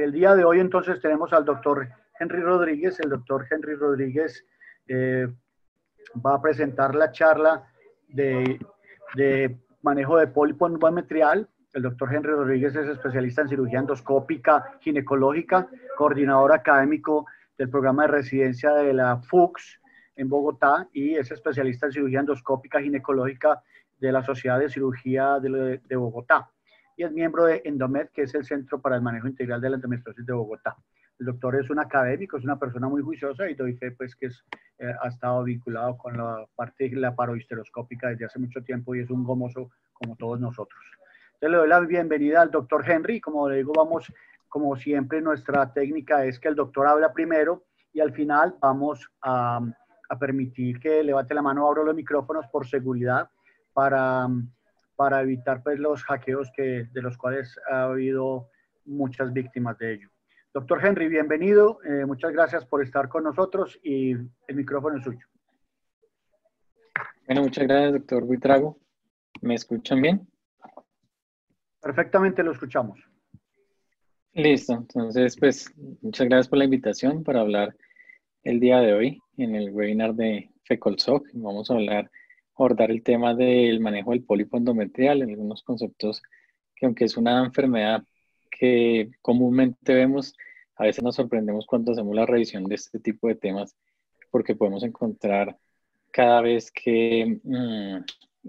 El día de hoy entonces tenemos al doctor Henry Rodríguez. El doctor Henry Rodríguez va a presentar la charla de manejo de pólipo endometrial. El doctor Henry Rodríguez es especialista en cirugía endoscópica ginecológica, coordinador académico del programa de residencia de la FUCS en Bogotá y es especialista en cirugía endoscópica ginecológica de la Sociedad de Cirugía de Bogotá y es miembro de Endomed, que es el Centro para el Manejo Integral de la Endometriosis de Bogotá. El doctor es un académico, es una persona muy juiciosa y doy fe pues que ha estado vinculado con la parte laparohisteroscópica desde hace mucho tiempo y es un gomoso como todos nosotros. Entonces le doy la bienvenida al doctor Henry. Como le digo, vamos, como siempre, nuestra técnica es que el doctor habla primero y al final vamos a permitir que levante la mano, abro los micrófonos por seguridad para evitar pues los hackeos de los cuales ha habido muchas víctimas de ello. Doctor Henry, bienvenido. Muchas gracias por estar con nosotros y el micrófono es suyo. Bueno, muchas gracias, doctor Buitrago. ¿Me escuchan bien? Perfectamente lo escuchamos. Listo. Entonces, pues, muchas gracias por la invitación para hablar el día de hoy en el webinar de FECOLSOC. Vamos a abordar el tema del manejo del pólipo endometrial, en algunos conceptos que, aunque es una enfermedad que comúnmente vemos, a veces nos sorprendemos cuando hacemos la revisión de este tipo de temas, porque podemos encontrar cada vez que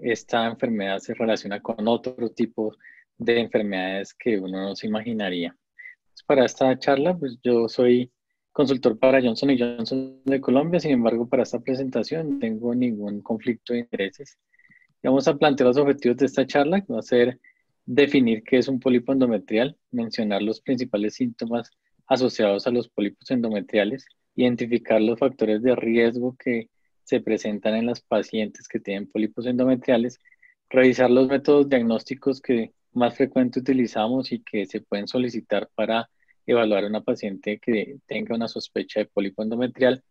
esta enfermedad se relaciona con otro tipo de enfermedades que uno no se imaginaría. Entonces, para esta charla, pues yo soy consultor para Johnson & Johnson de Colombia. Sin embargo, para esta presentación no tengo ningún conflicto de intereses. Vamos a plantear los objetivos de esta charla, que va a ser definir qué es un pólipo endometrial, mencionar los principales síntomas asociados a los pólipos endometriales, identificar los factores de riesgo que se presentan en las pacientes que tienen pólipos endometriales, revisar los métodos diagnósticos que más frecuente utilizamos y que se pueden solicitar para evaluar a una paciente que tenga una sospecha de pólipo endometrial,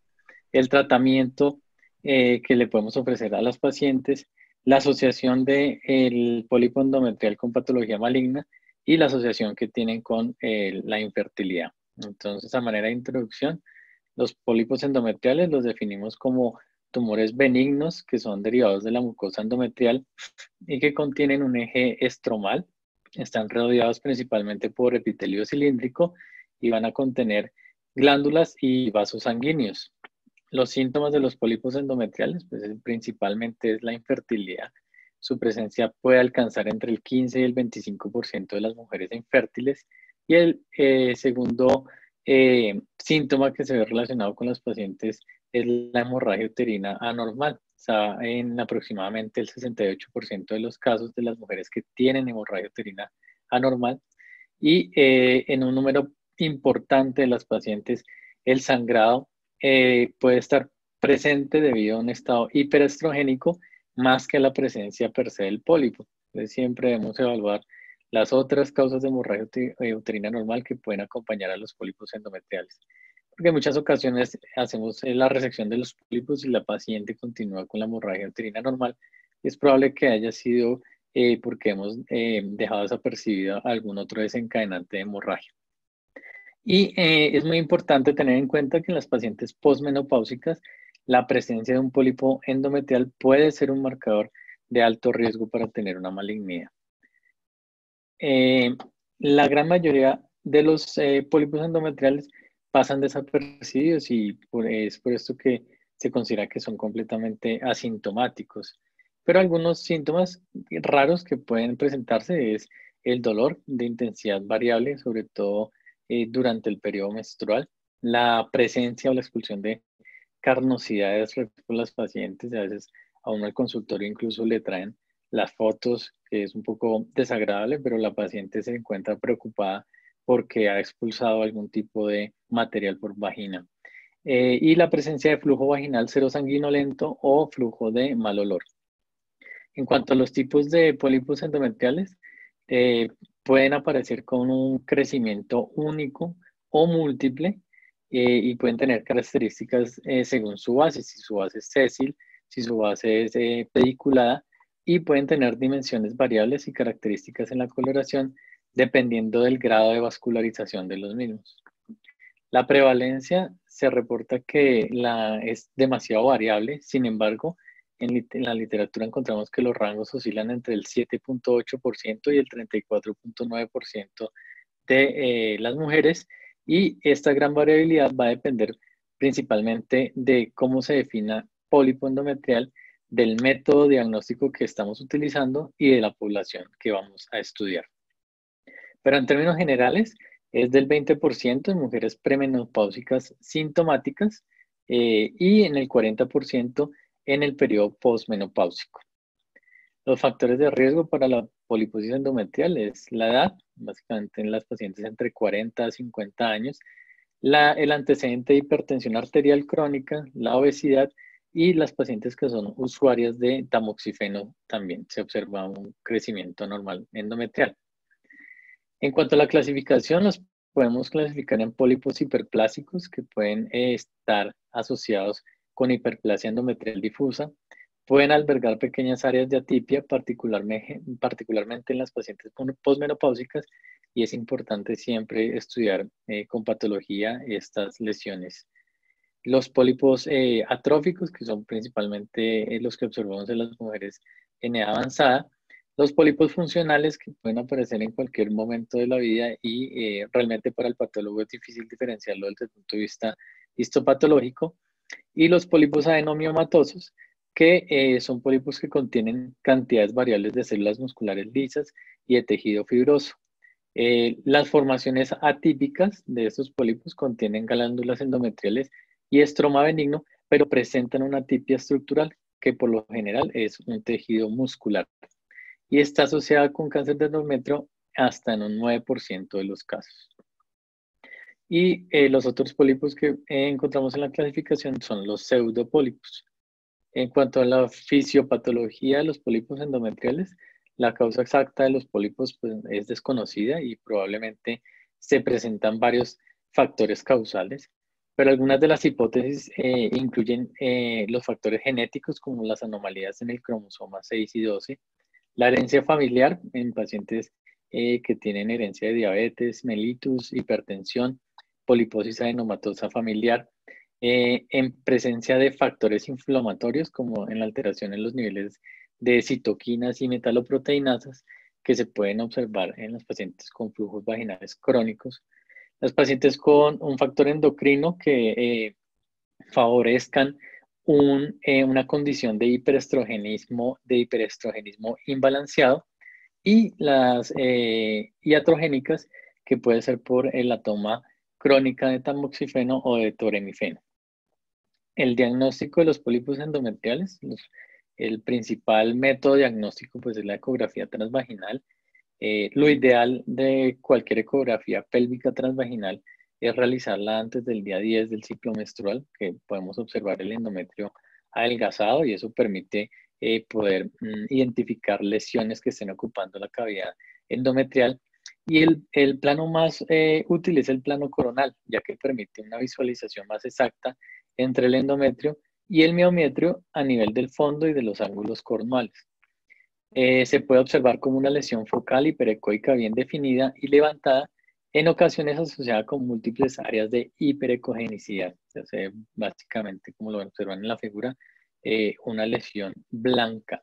el tratamiento que le podemos ofrecer a las pacientes, la asociación del pólipo endometrial con patología maligna y la asociación que tienen con la infertilidad. Entonces, a manera de introducción, los pólipos endometriales los definimos como tumores benignos que son derivados de la mucosa endometrial y que contienen un eje estromal. Están rodeados principalmente por epitelio cilíndrico y van a contener glándulas y vasos sanguíneos. Los síntomas de los pólipos endometriales, pues principalmente es la infertilidad. Su presencia puede alcanzar entre el 15 y el 25% de las mujeres infértiles. Y el segundo síntoma que se ve relacionado con los pacientes es la hemorragia uterina anormal. Está en aproximadamente el 68% de los casos de las mujeres que tienen hemorragia uterina anormal. Y en un número importante de las pacientes, el sangrado puede estar presente debido a un estado hiperestrogénico más que a la presencia per se del pólipo. Entonces siempre debemos evaluar las otras causas de hemorragia uterina normal que pueden acompañar a los pólipos endometriales. Porque en muchas ocasiones hacemos la resección de los pólipos y la paciente continúa con la hemorragia uterina normal. Es probable que haya sido porque hemos dejado desapercibido algún otro desencadenante de hemorragia. Y es muy importante tener en cuenta que en las pacientes posmenopáusicas la presencia de un pólipo endometrial puede ser un marcador de alto riesgo para tener una malignidad. La gran mayoría de los pólipos endometriales pasan desapercibidos y es por esto que se considera que son completamente asintomáticos. Pero algunos síntomas raros que pueden presentarse es el dolor de intensidad variable, sobre todo durante el periodo menstrual, la presencia o la expulsión de carnosidades por las pacientes. A veces a uno al consultorio incluso le traen las fotos, que es un poco desagradable, pero la paciente se encuentra preocupada porque ha expulsado algún tipo de material por vagina. Y la presencia de flujo vaginal serosanguinolento o flujo de mal olor. En cuanto a los tipos de pólipos endometriales, pueden aparecer con un crecimiento único o múltiple y pueden tener características según su base, si su base es sésil, si su base es pediculada, y pueden tener dimensiones variables y características en la coloración dependiendo del grado de vascularización de los mismos. La prevalencia se reporta que es demasiado variable, sin embargo, en la literatura encontramos que los rangos oscilan entre el 7.8% y el 34.9% de las mujeres, y esta gran variabilidad va a depender principalmente de cómo se defina pólipo endometrial, del método diagnóstico que estamos utilizando y de la población que vamos a estudiar. Pero en términos generales, es del 20% en mujeres premenopáusicas sintomáticas y en el 40% en el periodo postmenopáusico. Los factores de riesgo para la poliposis endometrial es la edad, básicamente en las pacientes entre 40 a 50 años, el antecedente de hipertensión arterial crónica, la obesidad y las pacientes que son usuarias de tamoxifeno también se observa un crecimiento normal endometrial. En cuanto a la clasificación, los podemos clasificar en pólipos hiperplásicos que pueden estar asociados con hiperplasia endometrial difusa. Pueden albergar pequeñas áreas de atipia, particularmente en las pacientes posmenopáusicas, y es importante siempre estudiar con patología estas lesiones. Los pólipos atróficos, que son principalmente los que observamos en las mujeres en edad avanzada. Los pólipos funcionales, que pueden aparecer en cualquier momento de la vida y realmente para el patólogo es difícil diferenciarlo desde el punto de vista histopatológico. Y los pólipos adenomiomatosos, que son pólipos que contienen cantidades variables de células musculares lisas y de tejido fibroso. Las formaciones atípicas de estos pólipos contienen glándulas endometriales y estroma benigno, pero presentan una atipia estructural, que por lo general es un tejido muscular, y está asociada con cáncer de endometrio hasta en un 9% de los casos. Y los otros pólipos que encontramos en la clasificación son los pseudopólipos. En cuanto a la fisiopatología de los pólipos endometriales, la causa exacta de los pólipos pues, es desconocida y probablemente se presentan varios factores causales, pero algunas de las hipótesis incluyen los factores genéticos como las anomalías en el cromosoma 6 y 12, la herencia familiar en pacientes que tienen herencia de diabetes, mellitus, hipertensión, poliposis adenomatosa familiar, en presencia de factores inflamatorios como en la alteración en los niveles de citoquinas y metaloproteinasas que se pueden observar en los pacientes con flujos vaginales crónicos, los pacientes con un factor endocrino que favorezcan una condición de hiperestrogenismo imbalanceado, y las iatrogénicas, que puede ser por la toma crónica de tamoxifeno o de toremifeno. El diagnóstico de los pólipos endometriales, el principal método diagnóstico pues, es la ecografía transvaginal. Lo ideal de cualquier ecografía pélvica transvaginal es realizarla antes del día 10 del ciclo menstrual, que podemos observar el endometrio adelgazado, y eso permite poder identificar lesiones que estén ocupando la cavidad endometrial. Y el plano más útil es el plano coronal, ya que permite una visualización más exacta entre el endometrio y el miometrio a nivel del fondo y de los ángulos cornuales. Se puede observar como una lesión focal hiperecoica bien definida y levantada, en ocasiones asociada con múltiples áreas de hiperecogenicidad. O sea, básicamente, como lo observan en la figura, una lesión blanca.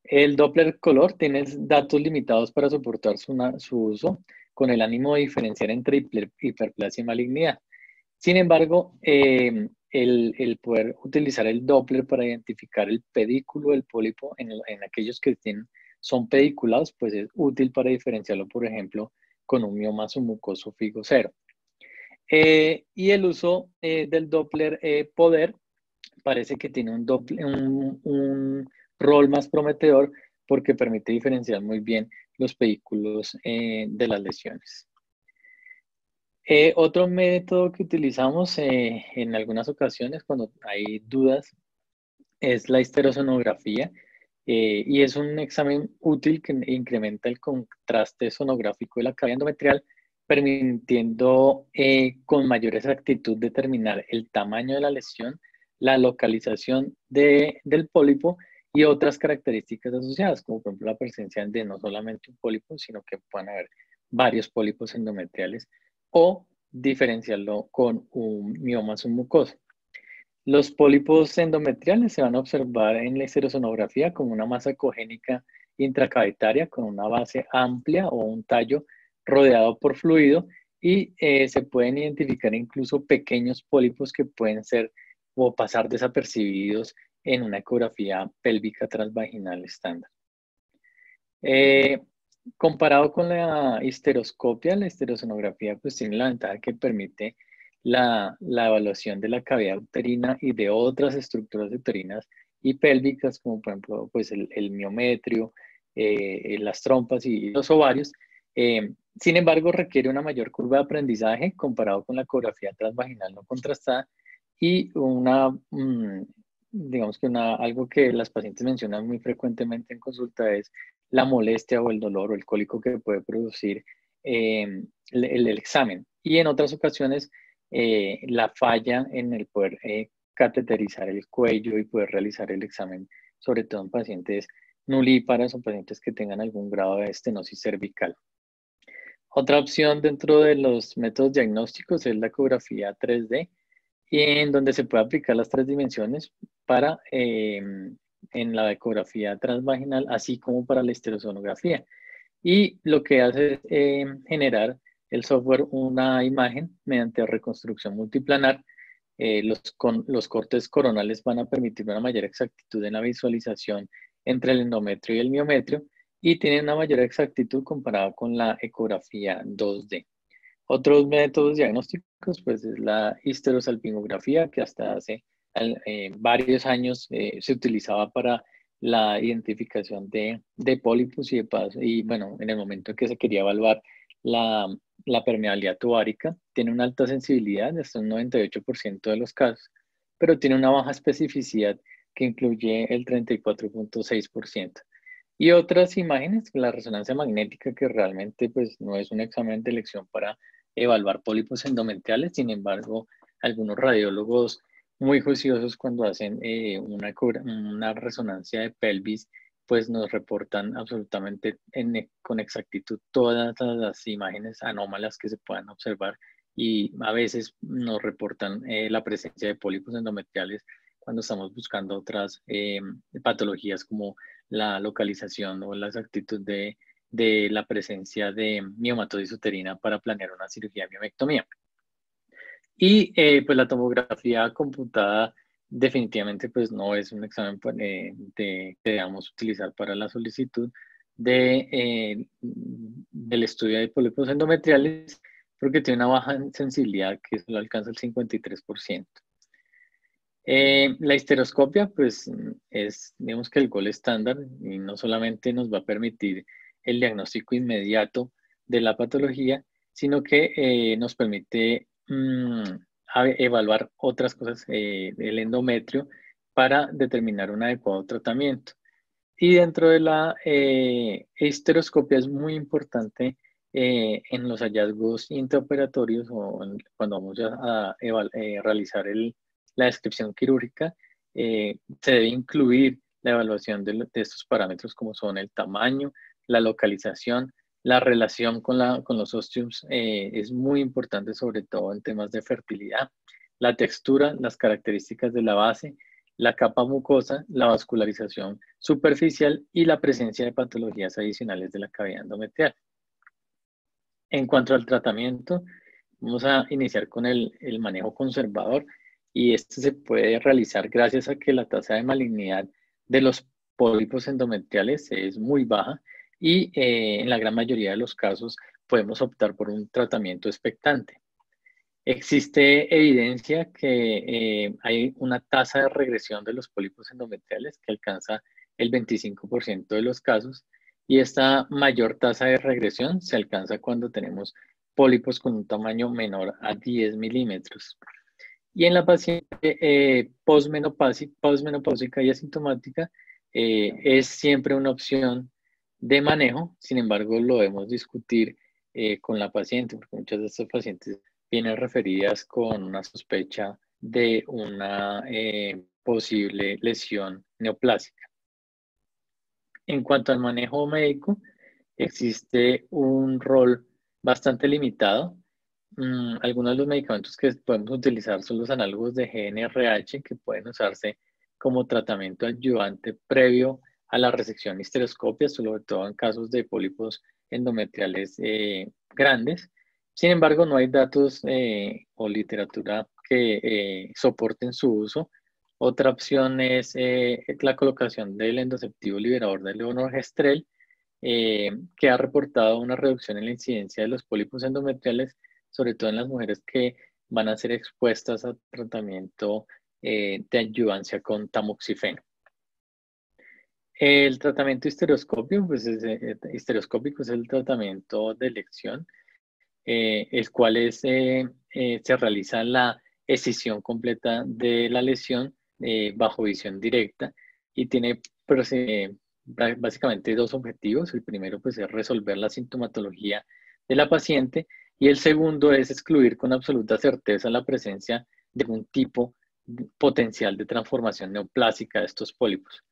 El Doppler color tiene datos limitados para soportar su uso, con el ánimo de diferenciar entre hiperplasia y malignidad. Sin embargo, el poder utilizar el Doppler para identificar el pedículo del pólipo en aquellos que son pediculados, pues es útil para diferenciarlo, por ejemplo, con un mioma submucoso figo 0. Y el uso del Doppler poder parece que tiene un rol más prometedor, porque permite diferenciar muy bien los pedículos de las lesiones. Otro método que utilizamos en algunas ocasiones cuando hay dudas es la histerosonografía, y es un examen útil que incrementa el contraste sonográfico de la cavidad endometrial, permitiendo con mayor exactitud determinar el tamaño de la lesión, la localización del pólipo y otras características asociadas, como por ejemplo la presencia de no solamente un pólipo, sino que puedan haber varios pólipos endometriales o diferenciarlo con un mioma submucoso. Los pólipos endometriales se van a observar en la histerosonografía como una masa ecogénica intracavitaria con una base amplia o un tallo rodeado por fluido y se pueden identificar incluso pequeños pólipos que pueden ser o pasar desapercibidos en una ecografía pélvica transvaginal estándar. Comparado con la histeroscopia, la histerosonografía pues tiene la ventaja que permite la evaluación de la cavidad uterina y de otras estructuras uterinas y pélvicas, como por ejemplo pues el miometrio, las trompas y los ovarios. Sin embargo, requiere una mayor curva de aprendizaje comparado con la ecografía transvaginal no contrastada y digamos que algo que las pacientes mencionan muy frecuentemente en consulta es la molestia o el dolor o el cólico que puede producir el examen. Y en otras ocasiones, la falla en el poder cateterizar el cuello y poder realizar el examen, sobre todo en pacientes nulíparas o pacientes que tengan algún grado de estenosis cervical. Otra opción dentro de los métodos diagnósticos es la ecografía 3D, en donde se puede aplicar las 3 dimensiones para en la ecografía transvaginal, así como para la histerosonografía. Y lo que hace es generar el software una imagen mediante reconstrucción multiplanar. Los cortes coronales van a permitir una mayor exactitud en la visualización entre el endometrio y el miometrio y tienen una mayor exactitud comparada con la ecografía 2D. Otros métodos diagnósticos, pues es la histerosalpingografía, que hasta hace varios años se utilizaba para la identificación de pólipos y bueno, en el momento en que se quería evaluar la permeabilidad tubárica, tiene una alta sensibilidad, hasta un 98% de los casos, pero tiene una baja especificidad que incluye el 34.6%. Y otras imágenes, la resonancia magnética, que realmente pues no es un examen de elección para evaluar pólipos endometriales. Sin embargo, algunos radiólogos muy juiciosos cuando hacen una resonancia de pelvis, pues nos reportan absolutamente con exactitud todas las imágenes anómalas que se puedan observar y a veces nos reportan la presencia de pólipos endometriales cuando estamos buscando otras patologías como la localización o la exactitud de la presencia de miomatosis uterina para planear una cirugía de miomectomía. Y pues la tomografía computada definitivamente pues no es un examen que debamos utilizar para la solicitud del estudio de pólipos endometriales porque tiene una baja sensibilidad que solo alcanza el 53%. La histeroscopia, pues, es, digamos que el gold estándar y no solamente nos va a permitir el diagnóstico inmediato de la patología, sino que nos permite evaluar otras cosas del endometrio para determinar un adecuado tratamiento. Y dentro de la histeroscopia es muy importante en los hallazgos intraoperatorios o cuando vamos a realizar la descripción quirúrgica, se debe incluir la evaluación de estos parámetros como son el tamaño, la localización, la relación con los ostiums es muy importante, sobre todo en temas de fertilidad, la textura, las características de la base, la capa mucosa, la vascularización superficial y la presencia de patologías adicionales de la cavidad endometrial. En cuanto al tratamiento, vamos a iniciar con el manejo conservador y este se puede realizar gracias a que la tasa de malignidad de los pólipos endometriales es muy baja y en la gran mayoría de los casos podemos optar por un tratamiento expectante. Existe evidencia que hay una tasa de regresión de los pólipos endometriales que alcanza el 25% de los casos y esta mayor tasa de regresión se alcanza cuando tenemos pólipos con un tamaño menor a 10 milímetros. Y en la paciente posmenopáusica y asintomática es siempre una opción de manejo, sin embargo lo debemos discutir con la paciente, porque muchas de estas pacientes vienen referidas con una sospecha de una posible lesión neoplásica. En cuanto al manejo médico, existe un rol bastante limitado. Algunos de los medicamentos que podemos utilizar son los análogos de GnRH, que pueden usarse como tratamiento ayudante previo a la resección histeroscopia, sobre todo en casos de pólipos endometriales grandes. Sin embargo, no hay datos o literatura que soporten su uso. Otra opción es la colocación del endoceptivo liberador de levonorgestrel, que ha reportado una reducción en la incidencia de los pólipos endometriales, sobre todo en las mujeres que van a ser expuestas a tratamiento de adyuvancia con tamoxifeno. El tratamiento histeroscópico, pues histeroscópico es el tratamiento de elección, el cual se realiza la escisión completa de la lesión bajo visión directa y tiene básicamente dos objetivos. El primero pues, es resolver la sintomatología de la paciente y el segundo es excluir con absoluta certeza la presencia de un tipo potencial de transformación neoplásica de estos pólipos.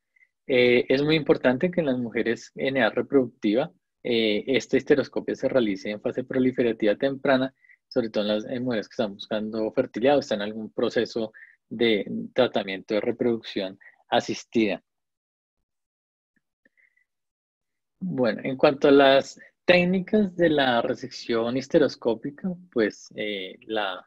Es muy importante que en las mujeres en edad reproductiva esta histeroscopia se realice en fase proliferativa temprana, sobre todo en las mujeres que están buscando fertilidad o están en algún proceso de tratamiento de reproducción asistida. Bueno, en cuanto a las técnicas de la resección histeroscópica, pues la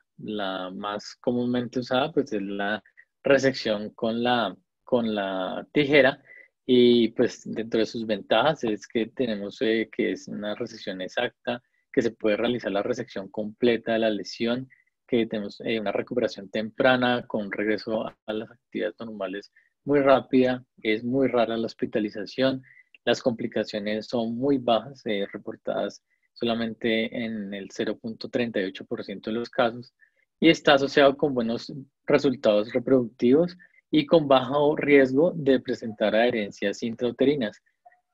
más comúnmente usada pues, es la resección con la tijera. Y pues dentro de sus ventajas es que tenemos que es una resección exacta, que se puede realizar la resección completa de la lesión, que tenemos una recuperación temprana con regreso a las actividades normales muy rápida, es muy rara la hospitalización, las complicaciones son muy bajas, reportadas solamente en el 0.38% de los casos, y está asociado con buenos resultados reproductivos y con bajo riesgo de presentar adherencias intrauterinas.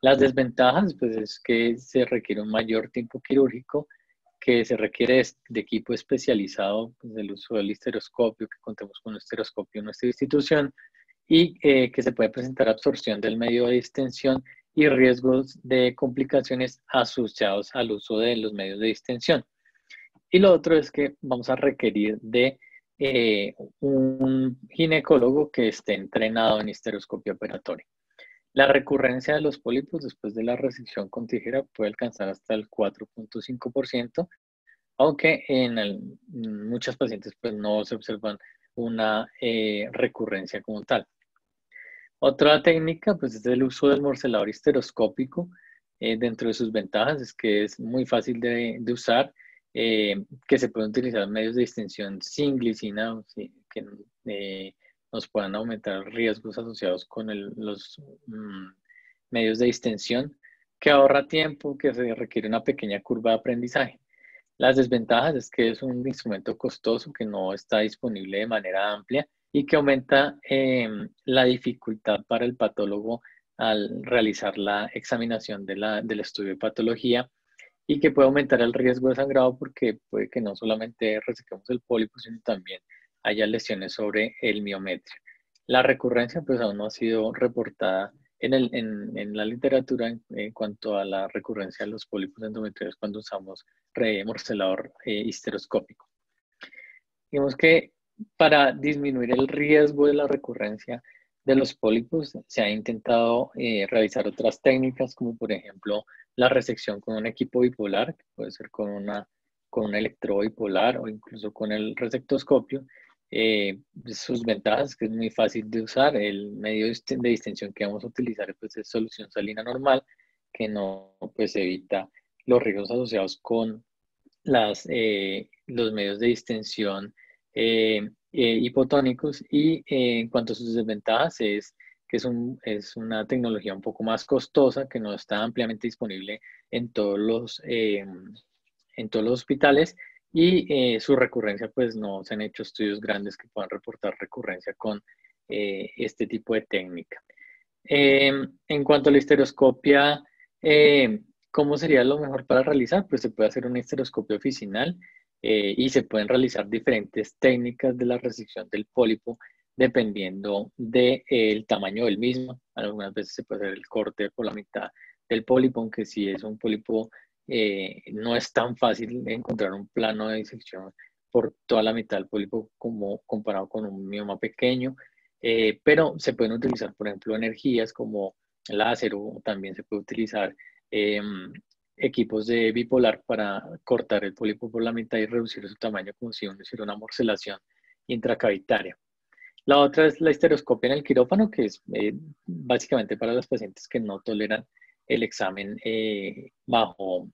Las desventajas, pues, es que se requiere un mayor tiempo quirúrgico, que se requiere de equipo especializado, pues, del uso del histeroscopio, que contemos con un histeroscopio en nuestra institución, y que se puede presentar absorción del medio de distensión y riesgos de complicaciones asociados al uso de los medios de distensión. Y lo otro es que vamos a requerir de un ginecólogo que esté entrenado en histeroscopia operatoria. La recurrencia de los pólipos después de la resección con tijera puede alcanzar hasta el 4.5%, aunque en muchas pacientes pues, no se observan una recurrencia como tal. Otra técnica pues, es el uso del morcelador histeroscópico. Dentro de sus ventajas es que es muy fácil de usar, que se pueden utilizar medios de distensión sin glicina, que nos puedan aumentar riesgos asociados con los medios de distensión, que ahorra tiempo, que se requiere una pequeña curva de aprendizaje. Las desventajas es que es un instrumento costoso que no está disponible de manera amplia y que aumenta la dificultad para el patólogo al realizar la examinación del estudio de patología, y que puede aumentar el riesgo de sangrado porque puede que no solamente resequemos el pólipo, sino también haya lesiones sobre el miometrio. La recurrencia pues aún no ha sido reportada en la literatura en cuanto a la recurrencia de los pólipos endometriales cuando usamos morcelador histeroscópico. Digamos que para disminuir el riesgo de la recurrencia de los pólipos se ha intentado realizar otras técnicas, como por ejemplo la resección con un equipo bipolar, que puede ser con un electrodo bipolar o incluso con el resectoscopio. Sus ventajas es que es muy fácil de usar. El medio de distensión que vamos a utilizar pues, es solución salina normal, que no pues, evita los riesgos asociados con los medios de distensión hipotónicos. Y en cuanto a sus desventajas es que es una tecnología un poco más costosa, que no está ampliamente disponible en todos los hospitales, y su recurrencia, pues no se han hecho estudios grandes que puedan reportar recurrencia con este tipo de técnica. En cuanto a la histeroscopia, ¿cómo sería lo mejor para realizar? Pues se puede hacer una histeroscopia oficinal y se pueden realizar diferentes técnicas de la resección del pólipo dependiendo del tamaño del mismo. Algunas veces se puede hacer el corte por la mitad del pólipo, aunque si es un pólipo no es tan fácil encontrar un plano de disección por toda la mitad del pólipo como comparado con un mioma pequeño, pero se pueden utilizar, por ejemplo, energías como láser, o también se puede utilizar equipos de bipolar para cortar el pólipo por la mitad y reducir su tamaño como si uno hiciera una morcelación intracavitaria. La otra es la histeroscopia en el quirófano, que es básicamente para los pacientes que no toleran el examen bajo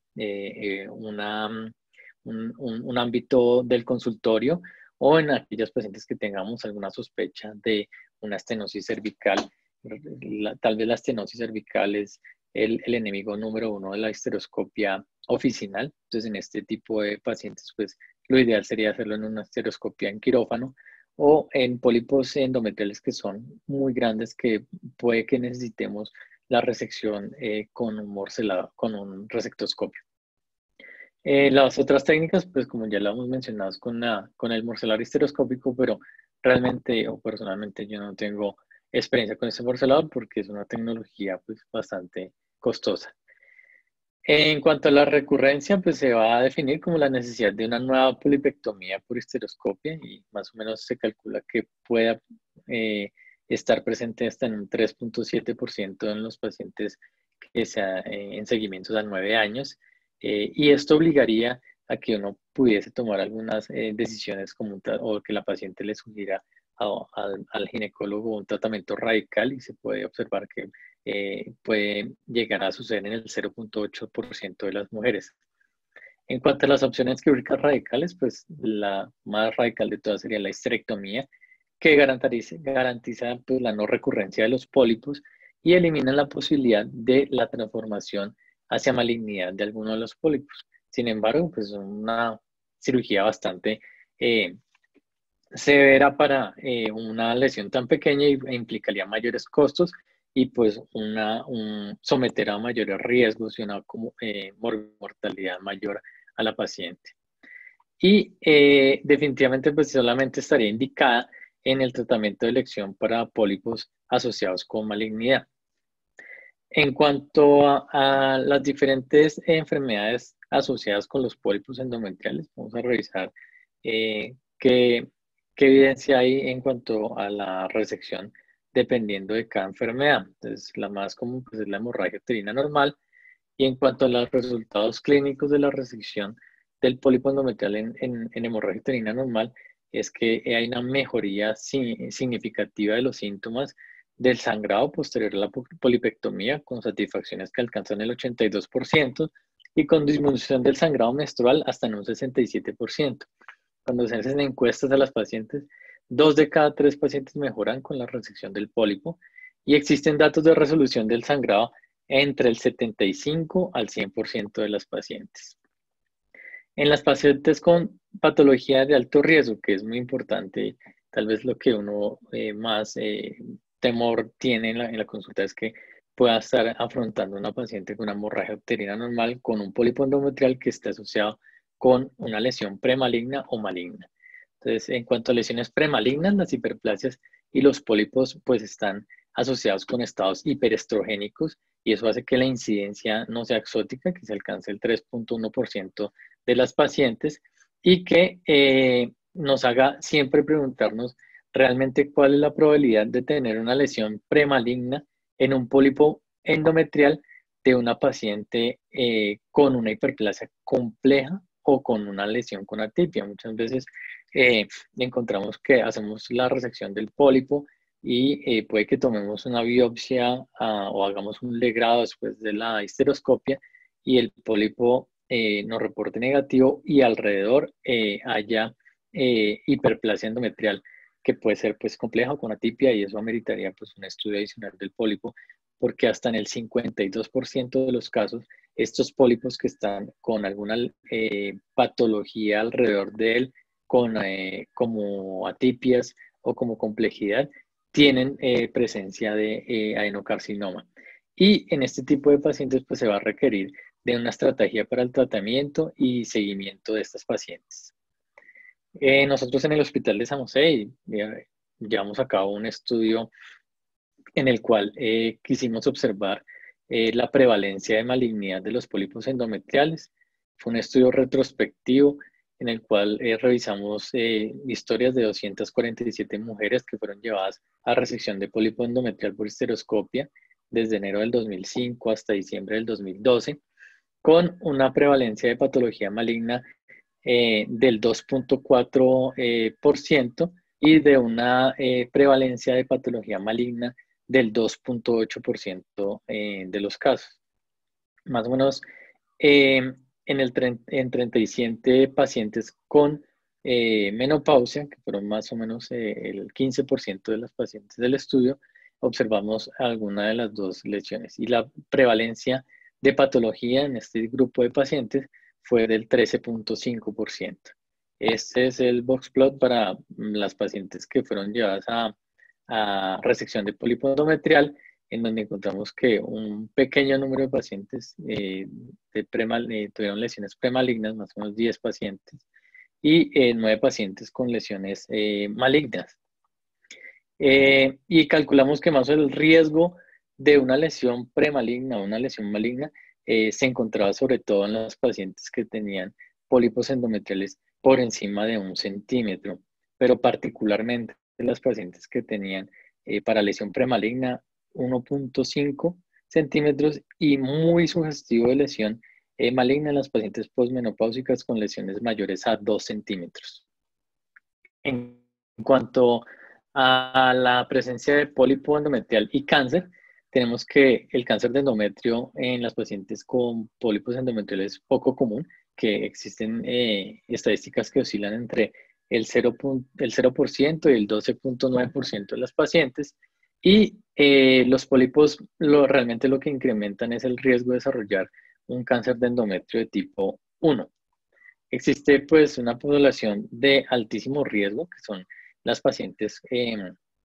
un ámbito del consultorio, o en aquellos pacientes que tengamos alguna sospecha de una estenosis cervical. Tal vez la estenosis cervical es el enemigo número uno de la histeroscopia oficinal. Entonces, en este tipo de pacientes, pues lo ideal sería hacerlo en una histeroscopia en quirófano, o en pólipos endometriales que son muy grandes, que puede que necesitemos la resección con un morcelado, con un resectoscopio. Las otras técnicas, pues como ya lo hemos mencionado, es con el morcelado histeroscópico, pero realmente o personalmente yo no tengo experiencia con este morcelado porque es una tecnología pues bastante costosa. En cuanto a la recurrencia, pues se va a definir como la necesidad de una nueva polipectomía por histeroscopia, y más o menos se calcula que pueda estar presente hasta en un 3.7% en los pacientes que sea en seguimientos a 9 años, y esto obligaría a que uno pudiese tomar algunas decisiones como o que la paciente le sugiera al ginecólogo un tratamiento radical, y se puede observar que puede llegar a suceder en el 0.8% de las mujeres. En cuanto a las opciones quirúrgicas radicales, pues la más radical de todas sería la histerectomía, que garantiza pues, la no recurrencia de los pólipos y elimina la posibilidad de la transformación hacia malignidad de alguno de los pólipos. Sin embargo, pues es una cirugía bastante severa para una lesión tan pequeña, e implicaría mayores costos y pues someter a mayores riesgos y una mortalidad mayor a la paciente. Y definitivamente pues solamente estaría indicada en el tratamiento de elección para pólipos asociados con malignidad. En cuanto a las diferentes enfermedades asociadas con los pólipos endometriales, vamos a revisar qué evidencia hay en cuanto a la resección dependiendo de cada enfermedad. Entonces, la más común pues, es la hemorragia uterina normal. Y en cuanto a los resultados clínicos de la resección del pólipo endometrial en hemorragia uterina normal, es que hay una mejoría significativa de los síntomas del sangrado posterior a la polipectomía, con satisfacciones que alcanzan el 82%, y con disminución del sangrado menstrual hasta en un 67%. Cuando se hacen encuestas a las pacientes, 2 de cada 3 pacientes mejoran con la resección del pólipo, y existen datos de resolución del sangrado entre el 75 al 100% de las pacientes. En las pacientes con patología de alto riesgo, que es muy importante, tal vez lo que uno más temor tiene en la consulta es que pueda estar afrontando una paciente con una hemorragia uterina normal con un pólipo endometrial que esté asociado con una lesión premaligna o maligna. Entonces, en cuanto a lesiones premalignas, las hiperplasias y los pólipos pues están asociados con estados hiperestrogénicos, y eso hace que la incidencia no sea exótica, que se alcance el 3.1% de las pacientes, y que nos haga siempre preguntarnos realmente cuál es la probabilidad de tener una lesión premaligna en un pólipo endometrial de una paciente con una hiperplasia compleja o con una lesión con atipia. Muchas veces encontramos que hacemos la resección del pólipo y puede que tomemos una biopsia o hagamos un legrado después de la histeroscopia y el pólipo nos reporte negativo, y alrededor haya hiperplasia endometrial que puede ser pues compleja o con atipia, y eso ameritaría pues un estudio adicional del pólipo, porque hasta en el 52% de los casos estos pólipos que están con alguna patología alrededor de él, como atipias o como complejidad, tienen presencia de adenocarcinoma. Y en este tipo de pacientes pues se va a requerir de una estrategia para el tratamiento y seguimiento de estas pacientes. Nosotros en el Hospital de San José llevamos a cabo un estudio en el cual quisimos observar la prevalencia de malignidad de los pólipos endometriales. Fue un estudio retrospectivo en el cual revisamos historias de 247 mujeres que fueron llevadas a resección de pólipo endometrial por histeroscopia desde enero del 2005 hasta diciembre del 2012, con una prevalencia de patología maligna del 2.4% y de una prevalencia de patología maligna del 2.8% de los casos. Más o menos en 37 pacientes con menopausia, que fueron más o menos el 15% de las pacientes del estudio, observamos alguna de las dos lesiones. Y la prevalencia de patología en este grupo de pacientes fue del 13.5%. Este es el box plot para las pacientes que fueron llevadas a resección de pólipo endometrial, en donde encontramos que un pequeño número de pacientes tuvieron lesiones premalignas, más o menos 10 pacientes, y 9 pacientes con lesiones malignas. Y calculamos que más o menos el riesgo de una lesión premaligna o una lesión maligna se encontraba sobre todo en las pacientes que tenían pólipos endometriales por encima de 1 centímetro, pero particularmente en las pacientes que tenían para lesión premaligna 1.5 centímetros y muy sugestivo de lesión maligna en las pacientes posmenopáusicas con lesiones mayores a 2 centímetros. En cuanto a la presencia de pólipo endometrial y cáncer, tenemos que el cáncer de endometrio en las pacientes con pólipos endometriales es poco común, que existen estadísticas que oscilan entre el 0% y el 12.9% de las pacientes, y los pólipos realmente lo que incrementan es el riesgo de desarrollar un cáncer de endometrio de tipo 1. Existe pues una población de altísimo riesgo, que son las pacientes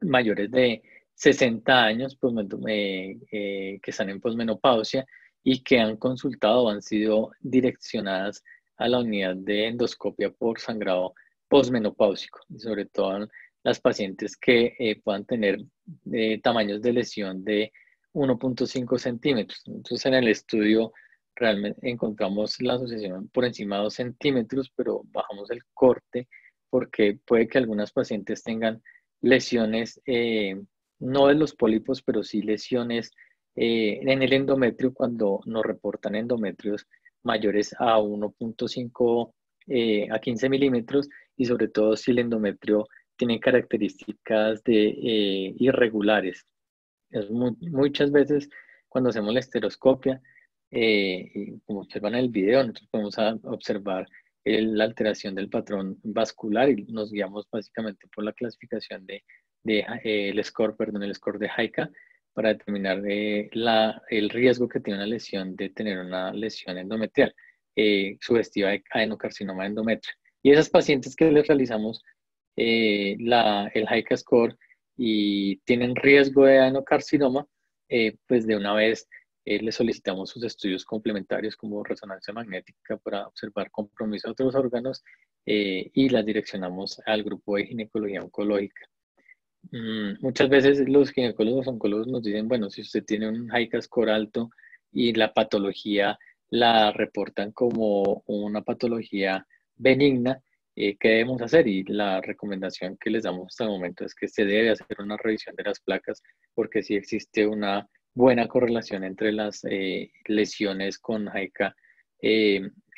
mayores de 60 años que están en posmenopausia y que han consultado o han sido direccionadas a la unidad de endoscopia por sangrado posmenopáusico, y sobre todo las pacientes que puedan tener tamaños de lesión de 1.5 centímetros. Entonces en el estudio realmente encontramos la asociación por encima de 2 centímetros, pero bajamos el corte porque puede que algunas pacientes tengan lesiones, no de los pólipos, pero sí lesiones en el endometrio cuando nos reportan endometrios mayores a 1.5 a 15 milímetros, y sobre todo si el endometrio tiene características de irregulares. Muchas veces cuando hacemos la esteroscopia, y como observan en el video, nosotros podemos observar la alteración del patrón vascular y nos guiamos básicamente por la clasificación el score de JICA para determinar el riesgo que tiene una lesión de tener una lesión endometrial sugestiva de adenocarcinoma de endometrio. Y esas pacientes que les realizamos el JICA score y tienen riesgo de adenocarcinoma, pues de una vez le solicitamos sus estudios complementarios como resonancia magnética para observar compromiso de otros órganos y las direccionamos al grupo de ginecología oncológica. Muchas veces los ginecólogos oncólogos nos dicen, bueno, si usted tiene un JICA score alto y la patología la reportan como una patología benigna, ¿qué debemos hacer? Y la recomendación que les damos hasta el momento es que se debe hacer una revisión de las placas, porque sí existe una buena correlación entre las lesiones con JICA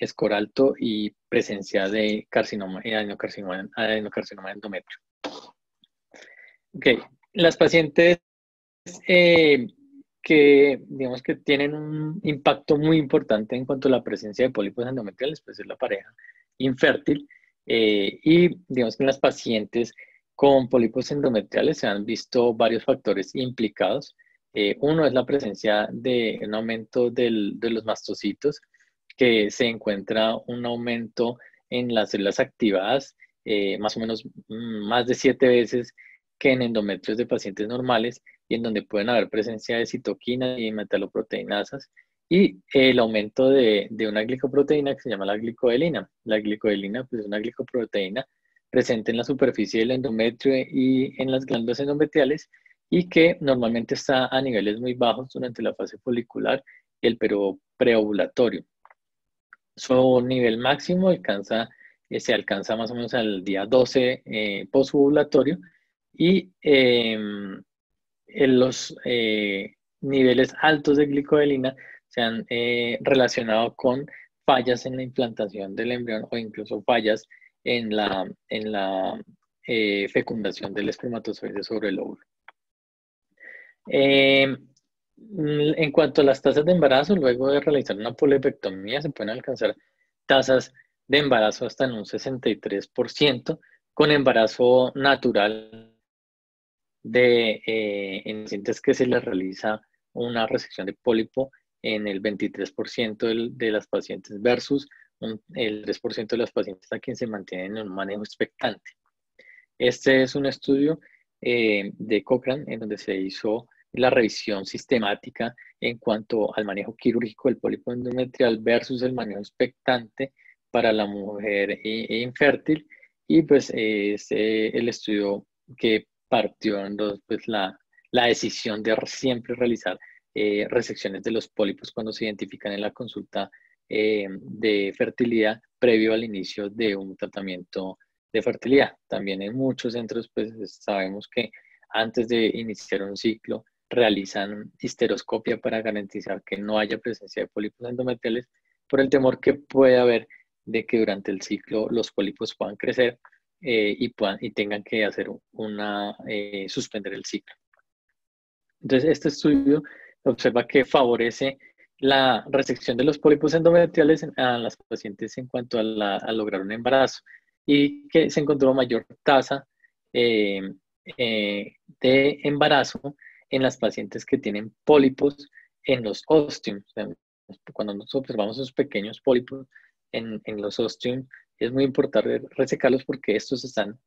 score alto y presencia de adenocarcinoma de endometrio. Ok, las pacientes que digamos que tienen un impacto muy importante en cuanto a la presencia de pólipos endometriales, pues es la pareja infértil, y digamos que en las pacientes con pólipos endometriales se han visto varios factores implicados. Uno es la presencia de un aumento de los mastocitos, que se encuentra un aumento en las células activadas, más o menos más de 7 veces que en endometrios de pacientes normales, y en donde pueden haber presencia de citoquinas y metaloproteinasas, y el aumento de una glicoproteína que se llama la glicodelina. La glicodelina pues, es una glicoproteína presente en la superficie del endometrio y en las glándulas endometriales, y que normalmente está a niveles muy bajos durante la fase folicular y el periodo preovulatorio. Su nivel máximo se alcanza más o menos al día 12 posovulatorio y en los niveles altos de glicodelina se han relacionado con fallas en la implantación del embrión o incluso fallas en la fecundación del espermatozoide sobre el óvulo. En cuanto a las tasas de embarazo, luego de realizar una polipectomía se pueden alcanzar tasas de embarazo hasta en un 63%, con embarazo natural en pacientes que se les realiza una resección de pólipo en el 23% de las pacientes versus el 3% de las pacientes a quien se mantienen en un manejo expectante. Este es un estudio de Cochrane en donde se hizo la revisión sistemática en cuanto al manejo quirúrgico del pólipo endometrial versus el manejo expectante para la mujer infértil, y pues es el estudio que partió en pues la decisión de siempre realizar resecciones de los pólipos cuando se identifican en la consulta de fertilidad previo al inicio de un tratamiento de fertilidad. También en muchos centros pues sabemos que antes de iniciar un ciclo realizan histeroscopia para garantizar que no haya presencia de pólipos endometriales por el temor que puede haber de que durante el ciclo los pólipos puedan crecer y tengan que hacer suspender el ciclo. Entonces, este estudio observa que favorece la resección de los pólipos endometriales a las pacientes en cuanto a lograr un embarazo, y que se encontró mayor tasa de embarazo en las pacientes que tienen pólipos en los ostium. O sea, cuando nosotros observamos esos pequeños pólipos en los ostium, es muy importante resecarlos porque estos están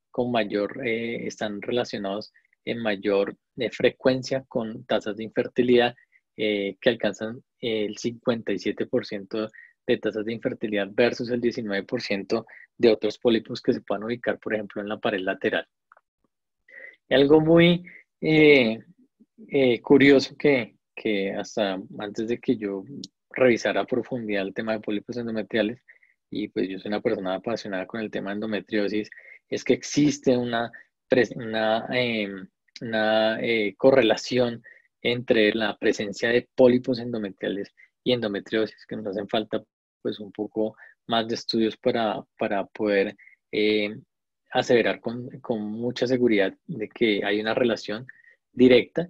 están relacionados en mayor frecuencia con tasas de infertilidad que alcanzan el 57% de tasas de infertilidad versus el 19% de otros pólipos que se puedan ubicar, por ejemplo, en la pared lateral. Y algo muy curioso que hasta antes de que yo revisara a profundidad el tema de pólipos endometriales, y pues yo soy una persona apasionada con el tema de endometriosis, es que existe una correlación entre la presencia de pólipos endometriales y endometriosis, que nos hacen falta pues un poco más de estudios para poder aseverar con mucha seguridad de que hay una relación directa.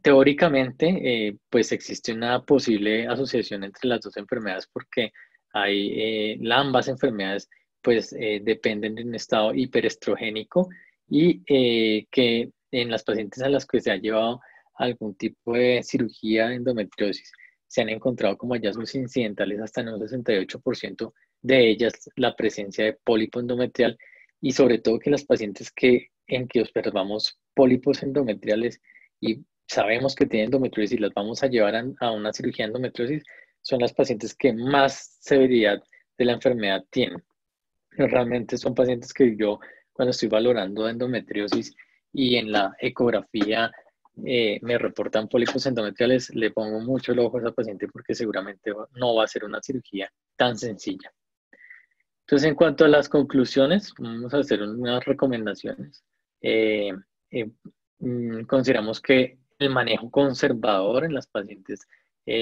Teóricamente, pues existe una posible asociación entre las dos enfermedades porque ambas enfermedades pues dependen de un estado hiperestrogénico y que en las pacientes a las que se ha llevado algún tipo de cirugía de endometriosis se han encontrado como hallazgos incidentales hasta en un 68% de ellas la presencia de pólipo endometrial, y sobre todo que las pacientes en que observamos pólipos endometriales y sabemos que tienen endometriosis y las vamos a llevar a una cirugía de endometriosis, son las pacientes que más severidad de la enfermedad tienen. Realmente son pacientes que yo, cuando estoy valorando endometriosis y en la ecografía me reportan pólipos endometriales, le pongo mucho el ojo a esa paciente porque seguramente no va a ser una cirugía tan sencilla. Entonces, en cuanto a las conclusiones, vamos a hacer unas recomendaciones. Consideramos que el manejo conservador en las pacientes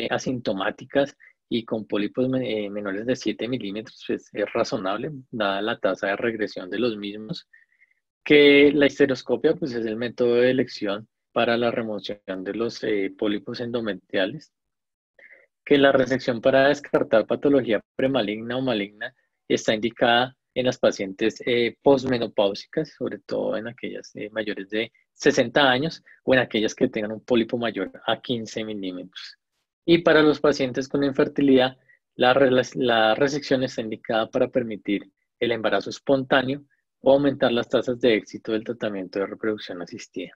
asintomáticas y con pólipos menores de 7 milímetros pues, es razonable, dada la tasa de regresión de los mismos. Que la histeroscopia pues, es el método de elección para la remoción de los pólipos endometriales. Que la resección para descartar patología premaligna o maligna está indicada en las pacientes posmenopáusicas, sobre todo en aquellas mayores de 60 años o en aquellas que tengan un pólipo mayor a 15 milímetros. Y para los pacientes con infertilidad, la resección está indicada para permitir el embarazo espontáneo o aumentar las tasas de éxito del tratamiento de reproducción asistida.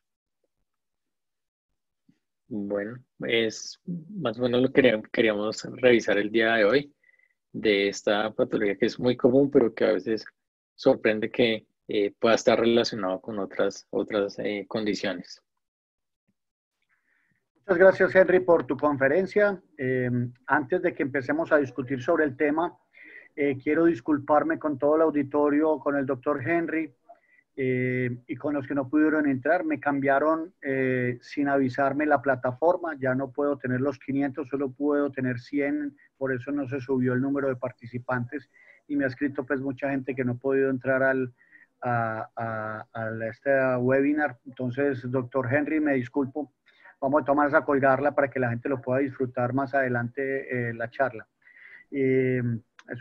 Bueno, es más o menos lo que queríamos revisar el día de hoy de esta patología que es muy común, pero que a veces sorprende que pueda estar relacionado con otras condiciones. Muchas gracias, Henry, por tu conferencia. Antes de que empecemos a discutir sobre el tema, quiero disculparme con todo el auditorio, con el doctor Henry y con los que no pudieron entrar. Me cambiaron sin avisarme la plataforma. Ya no puedo tener los 500, solo puedo tener 100. Por eso no se subió el número de participantes. Y me ha escrito pues mucha gente que no ha podido entrar a este webinar. Entonces, doctor Henry, me disculpo. Vamos a tomar a colgarla para que la gente lo pueda disfrutar más adelante la charla. Es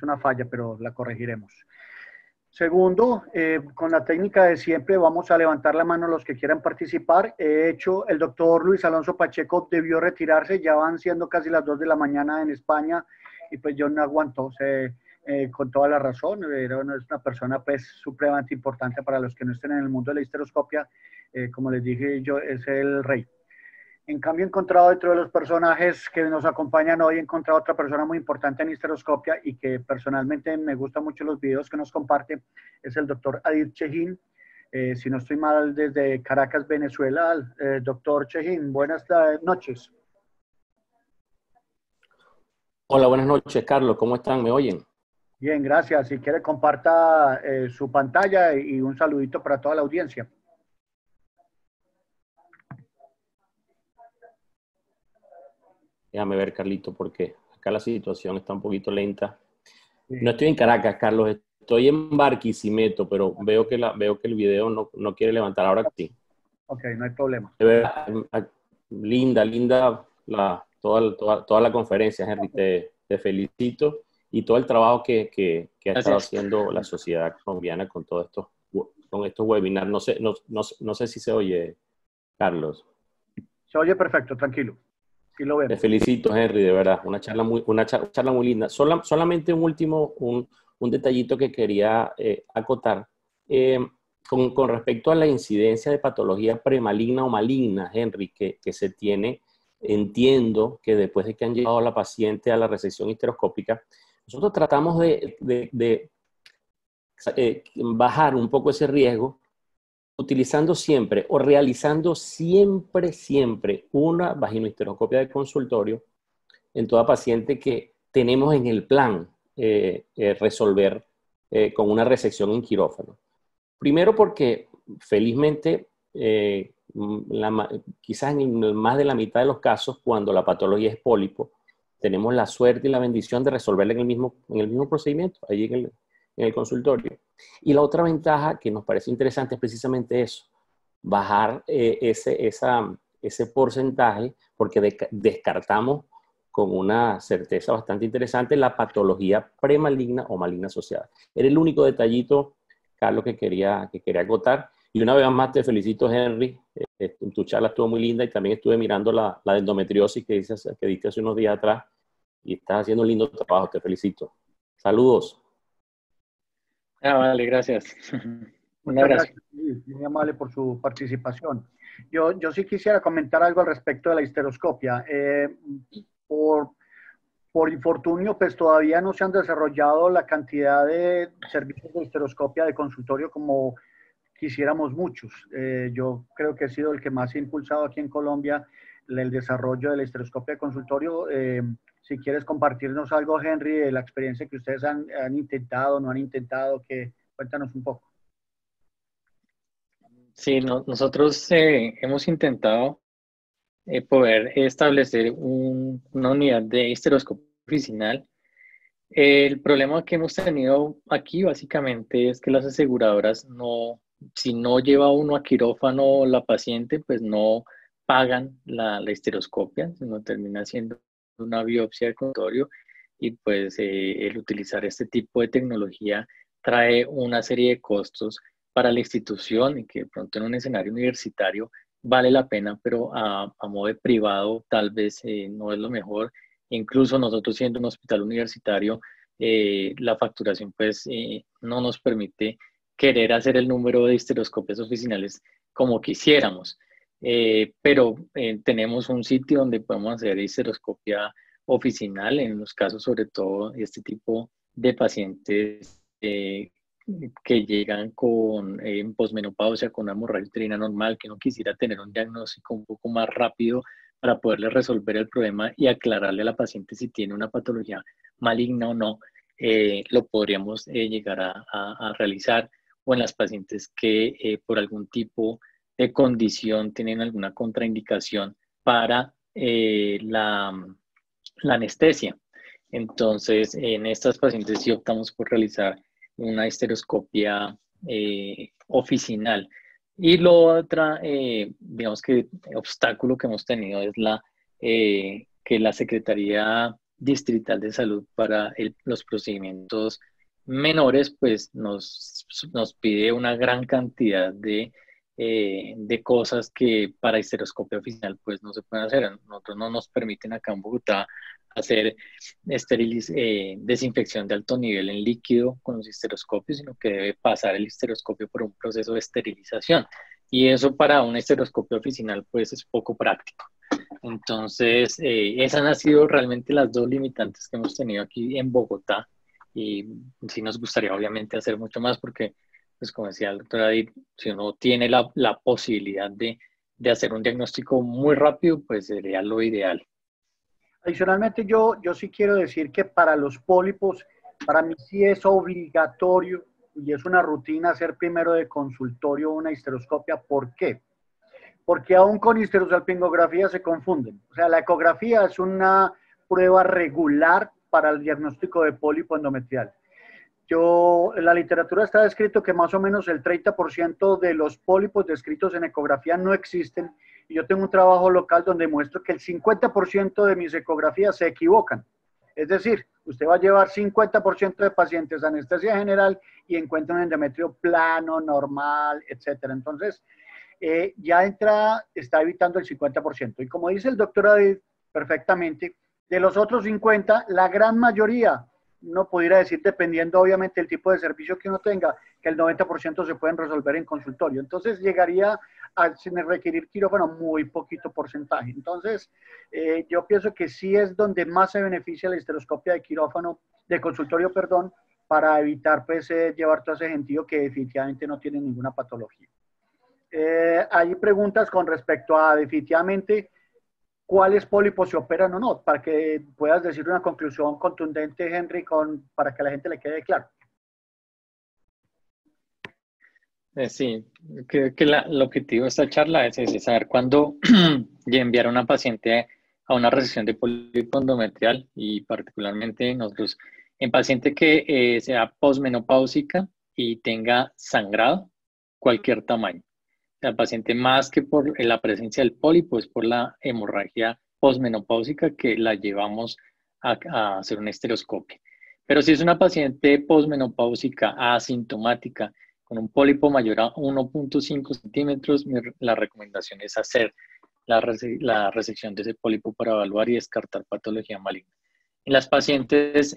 una falla, pero la corregiremos. Segundo, con la técnica de siempre, vamos a levantar la mano los que quieran participar. He hecho, el doctor Luis Alonso Pacheco debió retirarse, ya van siendo casi las 2 de la mañana en España, y pues yo no aguanto, con toda la razón. Es una persona pues supremamente importante para los que no estén en el mundo de la histeroscopia. Como les dije yo, es el rey. En cambio, he encontrado dentro de los personajes que nos acompañan hoy, he encontrado otra persona muy importante en histeroscopia y que personalmente me gustan mucho los videos que nos comparte, es el doctor Adil Chejin. Si no estoy mal, desde Caracas, Venezuela. Doctor Chejin, buenas noches. Hola, buenas noches, Carlos. ¿Cómo están? ¿Me oyen? Bien, gracias. Si quiere, comparta su pantalla y un saludito para toda la audiencia. Déjame ver, Carlito, porque acá la situación está un poquito lenta. Sí. No estoy en Caracas, Carlos. Estoy en Barquisimeto, pero veo que el video no quiere levantar. Ahora sí. Ok, no hay problema. De verdad, linda toda la conferencia, Henry. Te felicito y todo el trabajo que ha estado haciendo la sociedad colombiana con estos webinars. No sé si se oye, Carlos. Se oye perfecto, tranquilo. Sí lo vemos. Te felicito, Henry, de verdad. Una charla muy linda. Solamente un detallito que quería acotar. Con respecto a la incidencia de patología premaligna o maligna, Henry, que se tiene, entiendo que después de que han llevado a la paciente a la resección histeroscópica, nosotros tratamos de bajar un poco ese riesgo utilizando siempre o realizando siempre una vaginohisteroscopia de consultorio en toda paciente que tenemos en el plan resolver con una resección en quirófano. Primero porque felizmente quizás en más de la mitad de los casos, cuando la patología es pólipo, tenemos la suerte y la bendición de resolverla en el mismo procedimiento, ahí en el consultorio. Y la otra ventaja que nos parece interesante es precisamente eso, bajar ese porcentaje, porque descartamos con una certeza bastante interesante la patología premaligna o maligna asociada. Era el único detallito, Carlos, que quería acotar. Y una vez más te felicito, Henry. Tu charla estuvo muy linda y también estuve mirando la endometriosis que diste hace unos días atrás y estás haciendo un lindo trabajo. Te felicito. Saludos. Vale, gracias. Muchas gracias, muy amable por su participación. Yo sí quisiera comentar algo al respecto de la histeroscopia. Por infortunio, pues todavía no se han desarrollado la cantidad de servicios de histeroscopia de consultorio como quisiéramos muchos. Yo creo que he sido el que más ha impulsado aquí en Colombia el desarrollo de la histeroscopia de consultorio. Si quieres compartirnos algo, Henry, de la experiencia que ustedes han intentado, no han intentado, cuéntanos un poco. Sí, nosotros hemos intentado poder establecer una unidad de histeroscopia oficinal. El problema que hemos tenido aquí básicamente es que las aseguradoras si no lleva uno a quirófano la paciente, pues no pagan la histeroscopia, sino termina siendo una biopsia de consultorio y pues el utilizar este tipo de tecnología trae una serie de costos para la institución y que de pronto en un escenario universitario vale la pena, pero a modo de privado tal vez no es lo mejor. Incluso nosotros siendo un hospital universitario, la facturación pues no nos permite querer hacer el número de histeroscopias oficinales como quisiéramos. Pero tenemos un sitio donde podemos hacer histeroscopia oficinal en los casos sobre todo este tipo de pacientes que llegan con posmenopausia, con una hemorragia uterina normal, que no quisiera tener un diagnóstico un poco más rápido para poderle resolver el problema y aclararle a la paciente si tiene una patología maligna o no, lo podríamos llegar a realizar, o en las pacientes que por algún tipo de condición tienen alguna contraindicación para la anestesia. Entonces, en estas pacientes sí optamos por realizar una histeroscopia oficinal. Y lo otra, digamos que obstáculo que hemos tenido es que la Secretaría Distrital de Salud para los procedimientos menores, pues nos pide una gran cantidad de cosas que para histeroscopia oficial pues no se pueden hacer. Nosotros no nos permiten acá en Bogotá hacer desinfección de alto nivel en líquido con los histeroscopios, sino que debe pasar el histeroscopio por un proceso de esterilización. Y eso para un histeroscopio oficinal pues es poco práctico. Entonces, esas han sido realmente las dos limitantes que hemos tenido aquí en Bogotá. Y sí nos gustaría obviamente hacer mucho más porque, pues como decía el doctor David, si uno tiene la posibilidad de hacer un diagnóstico muy rápido, pues sería lo ideal. Adicionalmente, yo sí quiero decir que para los pólipos, para mí sí es obligatorio y es una rutina hacer primero de consultorio una histeroscopia. ¿Por qué? Porque aún con histerosalpingografía se confunden. O sea, la ecografía es una prueba regular para el diagnóstico de pólipo endometrial. En la literatura está descrito que más o menos el 30% de los pólipos descritos en ecografía no existen. Y yo tengo un trabajo local donde muestro que el 50% de mis ecografías se equivocan. Es decir, usted va a llevar 50% de pacientes a anestesia general y encuentra un endometrio plano, normal, etc. Entonces, ya está evitando el 50%. Y como dice el doctor David perfectamente, de los otros 50, la gran mayoría, no pudiera decir, dependiendo obviamente del tipo de servicio que uno tenga, que el 90% se pueden resolver en consultorio. Entonces llegaría a requerir quirófano muy poquito porcentaje. Entonces, yo pienso que sí es donde más se beneficia la histeroscopia de quirófano, de consultorio, perdón, para evitar pues llevar todo ese gentío que definitivamente no tiene ninguna patología. Hay preguntas con respecto a definitivamente cuáles pólipos se operan o no, para que puedas decir una conclusión contundente, Henry, para que a la gente le quede claro. Sí, creo que el objetivo de esta charla es saber cuándo enviar a una paciente a una resección de pólipo endometrial, y particularmente nosotros en paciente que sea posmenopáusica y tenga sangrado, cualquier tamaño. El paciente, más que por la presencia del pólipo, es por la hemorragia posmenopáusica que la llevamos a hacer una histeroscopia. Pero si es una paciente posmenopáusica asintomática con un pólipo mayor a 1.5 centímetros, la recomendación es hacer la resección de ese pólipo para evaluar y descartar patología maligna. En las pacientes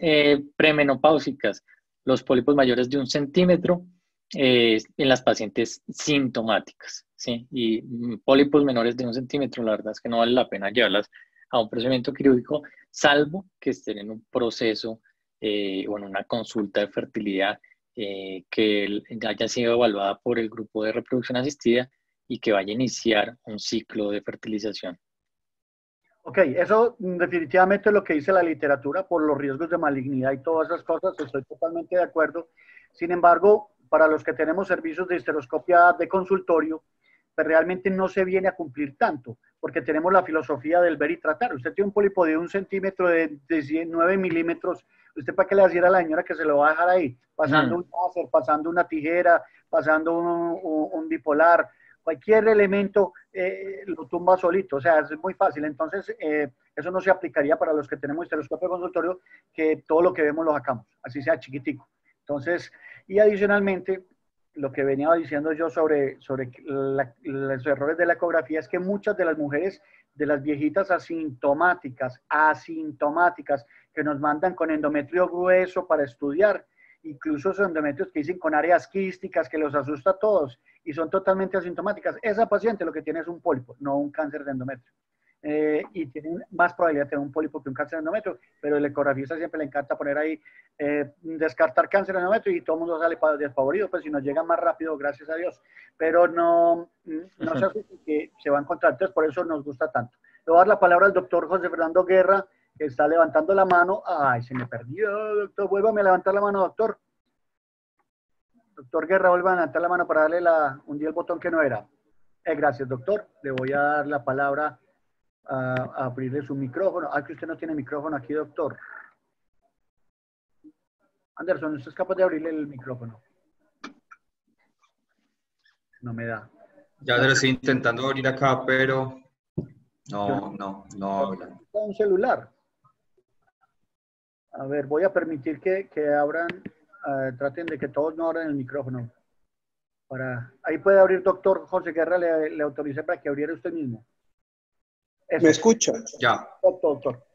premenopáusicas, los pólipos mayores de 1 centímetro, en las pacientes sintomáticas, ¿sí? Y pólipos menores de 1 centímetro, la verdad es que no vale la pena llevarlas a un procedimiento quirúrgico, salvo que estén en un proceso o en una consulta de fertilidad que haya sido evaluada por el grupo de reproducción asistida y que vaya a iniciar un ciclo de fertilización. Ok, eso definitivamente es lo que dice la literatura por los riesgos de malignidad y todas esas cosas, estoy totalmente de acuerdo. Sin embargo, para los que tenemos servicios de histeroscopia de consultorio, pues realmente no se viene a cumplir tanto, porque tenemos la filosofía del ver y tratar. Usted tiene un pólipo de 1 centímetro, de 9 milímetros, ¿usted para qué le va a decir a la señora que se lo va a dejar ahí? Pasando un láser, pasando una tijera, pasando un bipolar, cualquier elemento lo tumba solito, o sea, es muy fácil. Entonces, eso no se aplicaría para los que tenemos histeroscopio de consultorio, que todo lo que vemos lo sacamos, así sea chiquitico. Entonces, y adicionalmente, lo que venía diciendo yo sobre los errores de la ecografía es que muchas de las mujeres, de las viejitas asintomáticas, que nos mandan con endometrio grueso para estudiar, incluso esos endometrios que dicen con áreas quísticas, que los asusta a todos, y son totalmente asintomáticas. Esa paciente lo que tiene es un pólipo, no un cáncer de endometrio. Y tiene más probabilidad de tener un pólipo que un cáncer de endometrio, pero el ecografista siempre le encanta poner ahí, descartar cáncer de endometrio, y todo el mundo sale desfavorido, pues si nos llega más rápido, gracias a Dios. Pero no se asuste que se va a encontrar, entonces por eso nos gusta tanto. Le voy a dar la palabra al doctor José Fernando Guerra, que está levantando la mano. Ay, se me perdió, doctor. Vuélvame a levantar la mano, doctor. Doctor Guerra, vuelva a levantar la mano para darle hundí el botón que no era. Gracias, doctor. Le voy a dar la palabra a abrirle su micrófono. Ah, que usted no tiene micrófono aquí, doctor. Anderson, ¿usted es capaz de abrirle el micrófono? No me da. Ya lo estoy intentando abrir acá, pero no habla. Un celular. A ver, voy a permitir que abran, traten de que todos no abran el micrófono. Ahí puede abrir, doctor José Guerra, le autoricé para que abriera usted mismo. Eso. ¿Me escucha? Ya. Doctor.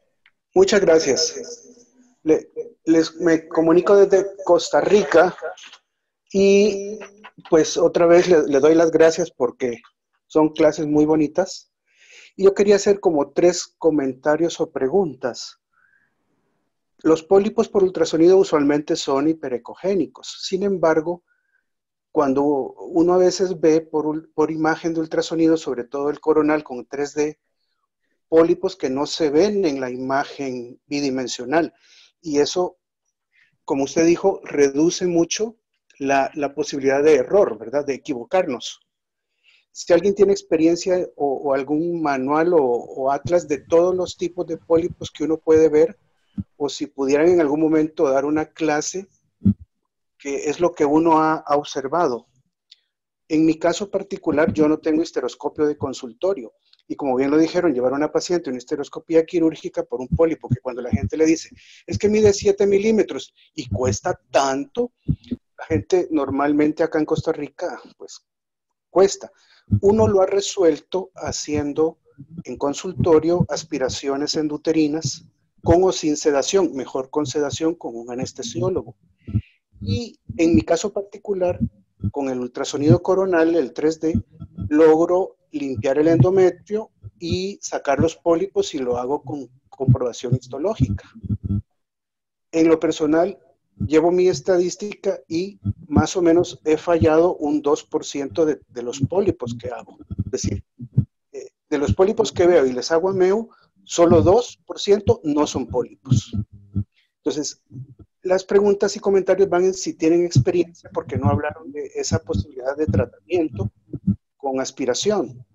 Muchas gracias. Me comunico desde Costa Rica y pues otra vez le doy las gracias porque son clases muy bonitas. Y yo quería hacer como 3 comentarios o preguntas. Los pólipos por ultrasonido usualmente son hiperecogénicos. Sin embargo, cuando uno a veces ve por imagen de ultrasonido, sobre todo el coronal con 3D, pólipos que no se ven en la imagen bidimensional. Y eso, como usted dijo, reduce mucho la posibilidad de error, ¿verdad? De equivocarnos. Si alguien tiene experiencia o algún manual o atlas de todos los tipos de pólipos que uno puede ver, o si pudieran en algún momento dar una clase, que es lo que uno ha observado. En mi caso particular, yo no tengo histeroscopio de consultorio. Y como bien lo dijeron, llevar a una paciente a una histeroscopía quirúrgica por un pólipo, que cuando la gente le dice, es que mide 7 milímetros y cuesta tanto, la gente normalmente acá en Costa Rica, pues cuesta. Uno lo ha resuelto haciendo en consultorio aspiraciones endouterinas con o sin sedación, mejor con sedación con un anestesiólogo. Y en mi caso particular, con el ultrasonido coronal, el 3D, logro limpiar el endometrio y sacar los pólipos y lo hago con comprobación histológica. En lo personal, llevo mi estadística y más o menos he fallado un 2% de los pólipos que hago. Es decir, de los pólipos que veo y les hago ameo, solo 2% no son pólipos. Entonces, las preguntas y comentarios van en si tienen experiencia, porque no hablaron de esa posibilidad de tratamiento con aspiración.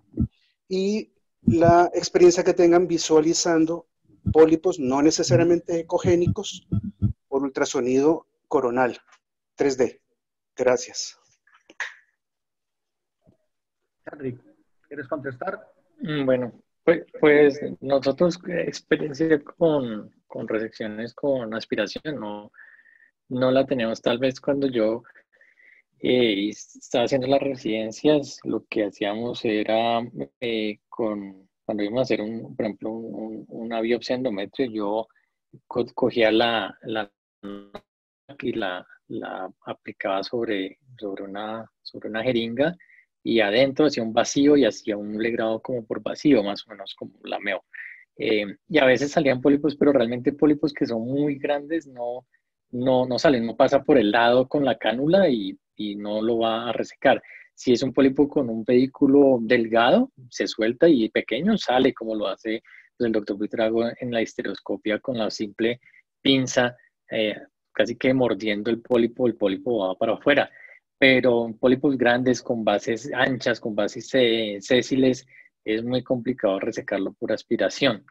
Y la experiencia que tengan visualizando pólipos no necesariamente ecogénicos por ultrasonido coronal 3D. Gracias. Henry, ¿quieres contestar? Bueno, pues nosotros experiencia con resecciones con aspiración no la tenemos. Tal vez cuando yo estaba haciendo las residencias, lo que hacíamos era cuando íbamos a hacer por ejemplo, una biopsia endometrio, yo cogía la y la aplicaba sobre una jeringa y adentro hacía un vacío y hacía un legrado como por vacío, más o menos como lameo. Y a veces salían pólipos, pero realmente pólipos que son muy grandes no salen, no pasa por el lado con la cánula y no lo va a resecar. Si es un pólipo con un pedículo delgado, se suelta y pequeño sale, como lo hace el doctor Buitrago en la histeroscopia con la simple pinza, casi que mordiendo el pólipo va para afuera. Pero pólipos grandes con bases anchas, con bases sésiles, es muy complicado resecarlo por aspiración.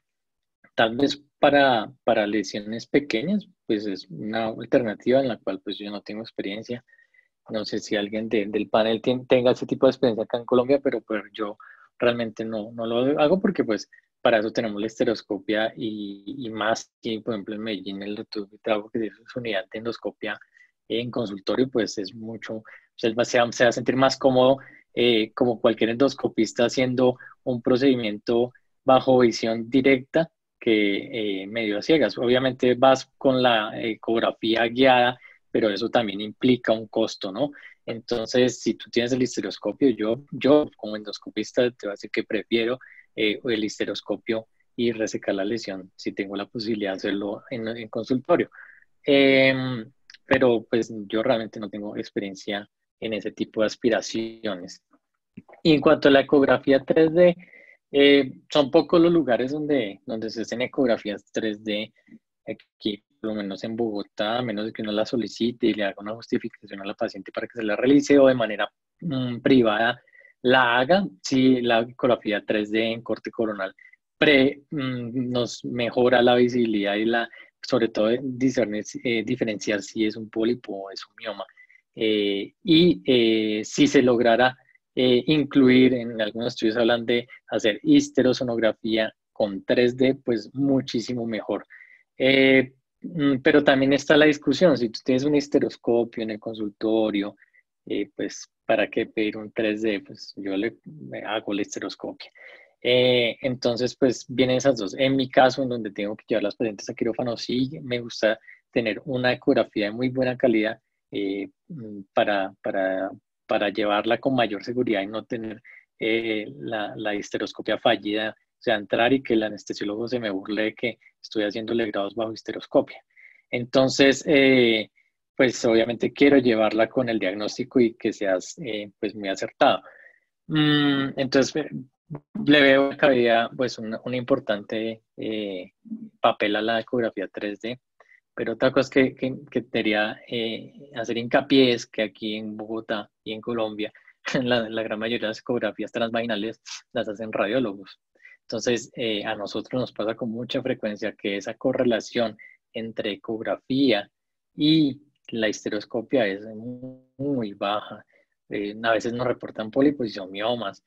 Tal vez para lesiones pequeñas, pues es una alternativa en la cual pues yo no tengo experiencia. No sé si alguien del panel tenga ese tipo de experiencia acá en Colombia, pero yo realmente no lo hago porque pues para eso tenemos la histeroscopia y más que, por ejemplo, en Medellín el doctor Buitrago, que es su unidad de endoscopia en consultorio, pues es mucho, se va a sentir más cómodo como cualquier endoscopista haciendo un procedimiento bajo visión directa que medio a ciegas. Obviamente vas con la ecografía guiada, pero eso también implica un costo, ¿no? Entonces, si tú tienes el histeroscopio, yo como endoscopista te voy a decir que prefiero el histeroscopio y resecar la lesión si tengo la posibilidad de hacerlo en consultorio. Pero pues yo realmente no tengo experiencia en ese tipo de aspiraciones. Y en cuanto a la ecografía 3D, Son pocos los lugares donde se hacen ecografías 3D. Aquí, por lo menos en Bogotá, a menos de que uno la solicite y le haga una justificación a la paciente para que se la realice o de manera privada la haga. Sí, la ecografía 3D en corte coronal nos mejora la visibilidad y sobre todo diferenciar si es un pólipo o es un mioma. Si se lograra incluir, en algunos estudios hablan de hacer histerosonografía con 3D, pues muchísimo mejor. Pero también está la discusión, si tú tienes un histeroscopio en el consultorio, pues ¿para qué pedir un 3D? Pues yo me hago la histeroscopia. Entonces, pues vienen esas dos. En mi caso, en donde tengo que llevar las pacientes a quirófano, sí me gusta tener una ecografía de muy buena calidad para llevarla con mayor seguridad y no tener la histeroscopia fallida, o sea, entrar y que el anestesiólogo se me burle de que estoy haciéndole grados bajo histeroscopia. Entonces, pues obviamente quiero llevarla con el diagnóstico y que seas pues muy acertado. Entonces, le veo en cavidad pues un importante papel a la ecografía 3D. Pero otra cosa que quería hacer hincapié es que aquí en Bogotá y en Colombia, la gran mayoría de las ecografías transvaginales las hacen radiólogos. Entonces, a nosotros nos pasa con mucha frecuencia que esa correlación entre ecografía y la histeroscopia es muy baja. A veces nos reportan pólipos y son miomas,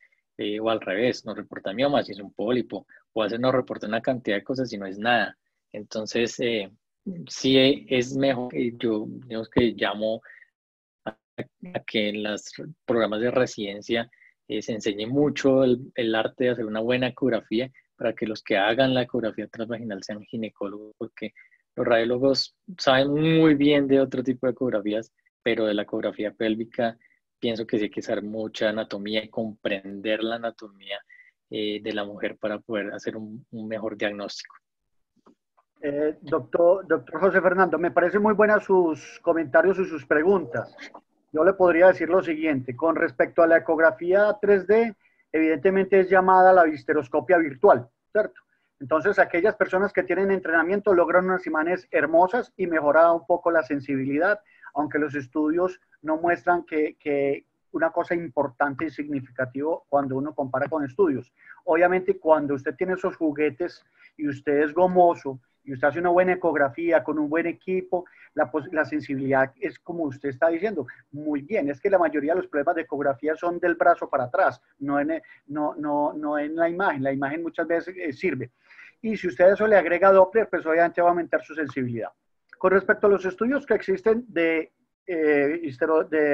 o al revés, nos reportan miomas y es un pólipo, o a veces nos reportan una cantidad de cosas y no es nada. Entonces, sí es mejor que yo, digamos que llamo a que en los programas de residencia se enseñe mucho el arte de hacer una buena ecografía para que los que hagan la ecografía transvaginal sean ginecólogos, porque los radiólogos saben muy bien de otro tipo de ecografías, pero de la ecografía pélvica pienso que sí hay que saber mucha anatomía y comprender la anatomía de la mujer para poder hacer un mejor diagnóstico. Doctor José Fernando, me parecen muy buenas sus comentarios y sus preguntas. Yo le podría decir lo siguiente, con respecto a la ecografía 3D, evidentemente es llamada la histeroscopia virtual, ¿cierto? Entonces, aquellas personas que tienen entrenamiento logran unas imágenes hermosas y mejora un poco la sensibilidad, aunque los estudios no muestran que una cosa importante y significativa cuando uno compara con estudios. Obviamente, cuando usted tiene esos juguetes y usted es gomoso, y usted hace una buena ecografía con un buen equipo, la sensibilidad es como usted está diciendo, muy bien, es que la mayoría de los problemas de ecografía son del brazo para atrás, no en la imagen muchas veces sirve. Y si usted a eso le agrega Doppler, pues obviamente va a aumentar su sensibilidad. Con respecto a los estudios que existen de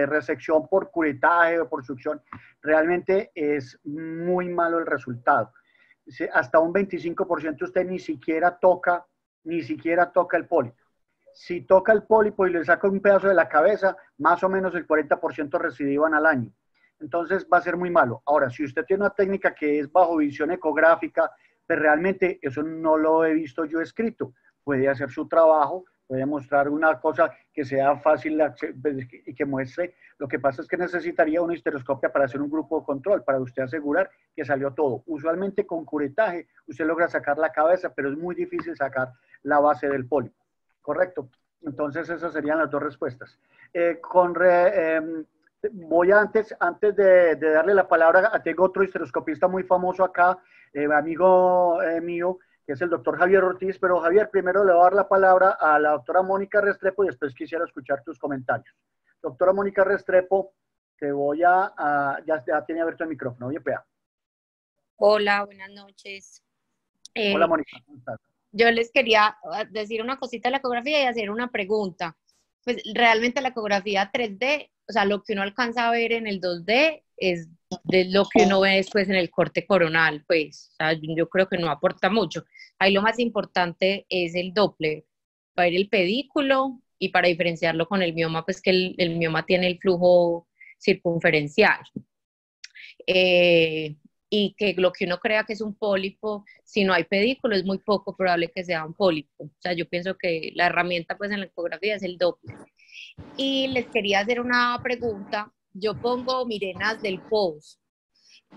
resección por curetaje o por succión, realmente es muy malo el resultado. Hasta un 25% usted ni siquiera toca el pólipo. Si toca el pólipo y le saca un pedazo de la cabeza, más o menos el 40% recidivan al año. Entonces va a ser muy malo. Ahora, si usted tiene una técnica que es bajo visión ecográfica, pues realmente eso no lo he visto yo escrito. Puede hacer su trabajo, puede mostrar una cosa que sea fácil y que muestre. Lo que pasa es que necesitaría una histeroscopia para hacer un grupo de control, para usted asegurar que salió todo. Usualmente con curetaje usted logra sacar la cabeza, pero es muy difícil sacar la base del pólipo. ¿Correcto? Entonces esas serían las dos respuestas. Voy antes de darle la palabra, tengo otro histeroscopista muy famoso acá, amigo mío, que es el doctor Javier Ortiz, pero Javier, primero le voy a dar la palabra a la doctora Mónica Restrepo y después quisiera escuchar tus comentarios. Doctora Mónica Restrepo, te voy ya tiene abierto el micrófono, oye, pea. Hola, buenas noches. Hola, Mónica, ¿cómo estás? Yo les quería decir una cosita de la ecografía y hacer una pregunta. Pues realmente la ecografía 3D, o sea, lo que uno alcanza a ver en el 2D es de lo que uno ve después en el corte coronal, pues, o sea, yo creo que no aporta mucho. Ahí lo más importante es el Doppler, para ver el pedículo y para diferenciarlo con el mioma, pues que el mioma tiene el flujo circunferencial. Y que lo que uno crea que es un pólipo, si no hay pedículo, es muy poco probable que sea un pólipo. O sea, yo pienso que la herramienta pues en la ecografía es el Doppler. Y les quería hacer una pregunta. Yo pongo mirenas del POS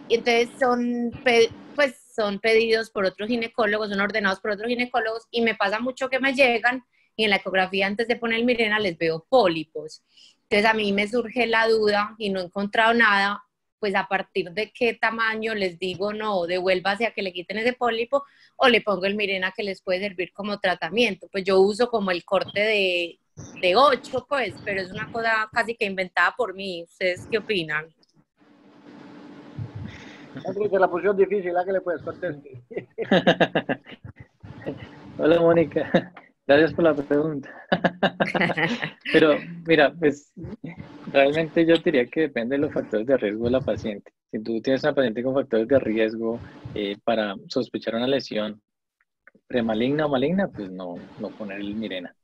Y entonces son pedidos por otros ginecólogos, son ordenados por otros ginecólogos, y me pasa mucho que me llegan y en la ecografía antes de poner el Mirena les veo pólipos. Entonces a mí me surge la duda y no he encontrado nada, pues a partir de qué tamaño les digo, no, devuélvase a que le quiten ese pólipo o le pongo el Mirena que les puede servir como tratamiento. Pues yo uso como el corte de 8, pues, pero es una cosa casi que inventada por mí. ¿Ustedes qué opinan? Enrique, la posición difícil, ¿a qué le puedes contestar? Hola, Mónica. Gracias por la pregunta. Pero mira, pues realmente yo diría que depende de los factores de riesgo de la paciente. Si tú tienes una paciente con factores de riesgo para sospechar una lesión premaligna o maligna, pues no poner el Mirena.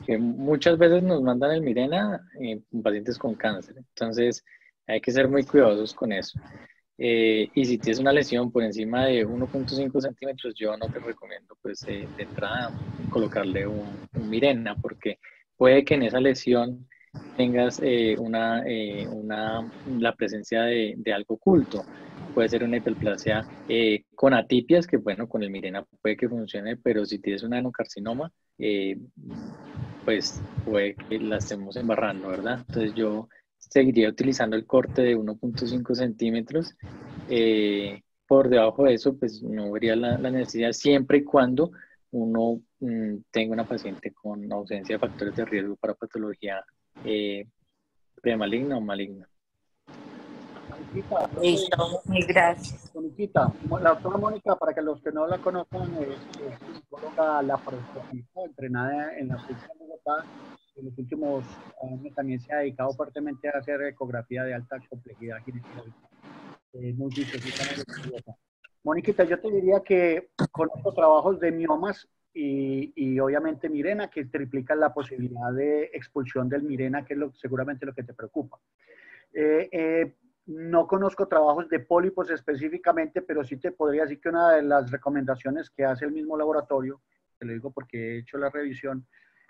Que muchas veces nos mandan el Mirena en pacientes con cáncer. Entonces hay que ser muy cuidadosos con eso. Y si tienes una lesión por encima de 1.5 centímetros, yo no te recomiendo pues de entrada colocarle un Mirena, porque puede que en esa lesión tengas la presencia de algo oculto. Puede ser una hiperplasia con atipias, que bueno, con el Mirena puede que funcione, pero si tienes un adenocarcinoma, pues puede que la estemos embarrando, ¿verdad? Entonces yo seguiría utilizando el corte de 1.5 centímetros. Por debajo de eso, pues no vería la necesidad, siempre y cuando uno tenga una paciente con ausencia de factores de riesgo para patología premaligna o maligna. Listo, mil gracias. Moniquita, la doctora Mónica, para que los que no la conozcan, es psicóloga laparoscopista, entrenada en la Universidad de Bogotá. En los últimos años también se ha dedicado fuertemente a hacer ecografía de alta complejidad ginecológica. Muy estudiosa. Moniquita, yo te diría que conozco trabajos de miomas y obviamente Mirena, que triplican la posibilidad de expulsión del Mirena, que es seguramente lo que te preocupa. No conozco trabajos de pólipos específicamente, pero sí te podría decir que una de las recomendaciones que hace el mismo laboratorio, te lo digo porque he hecho la revisión,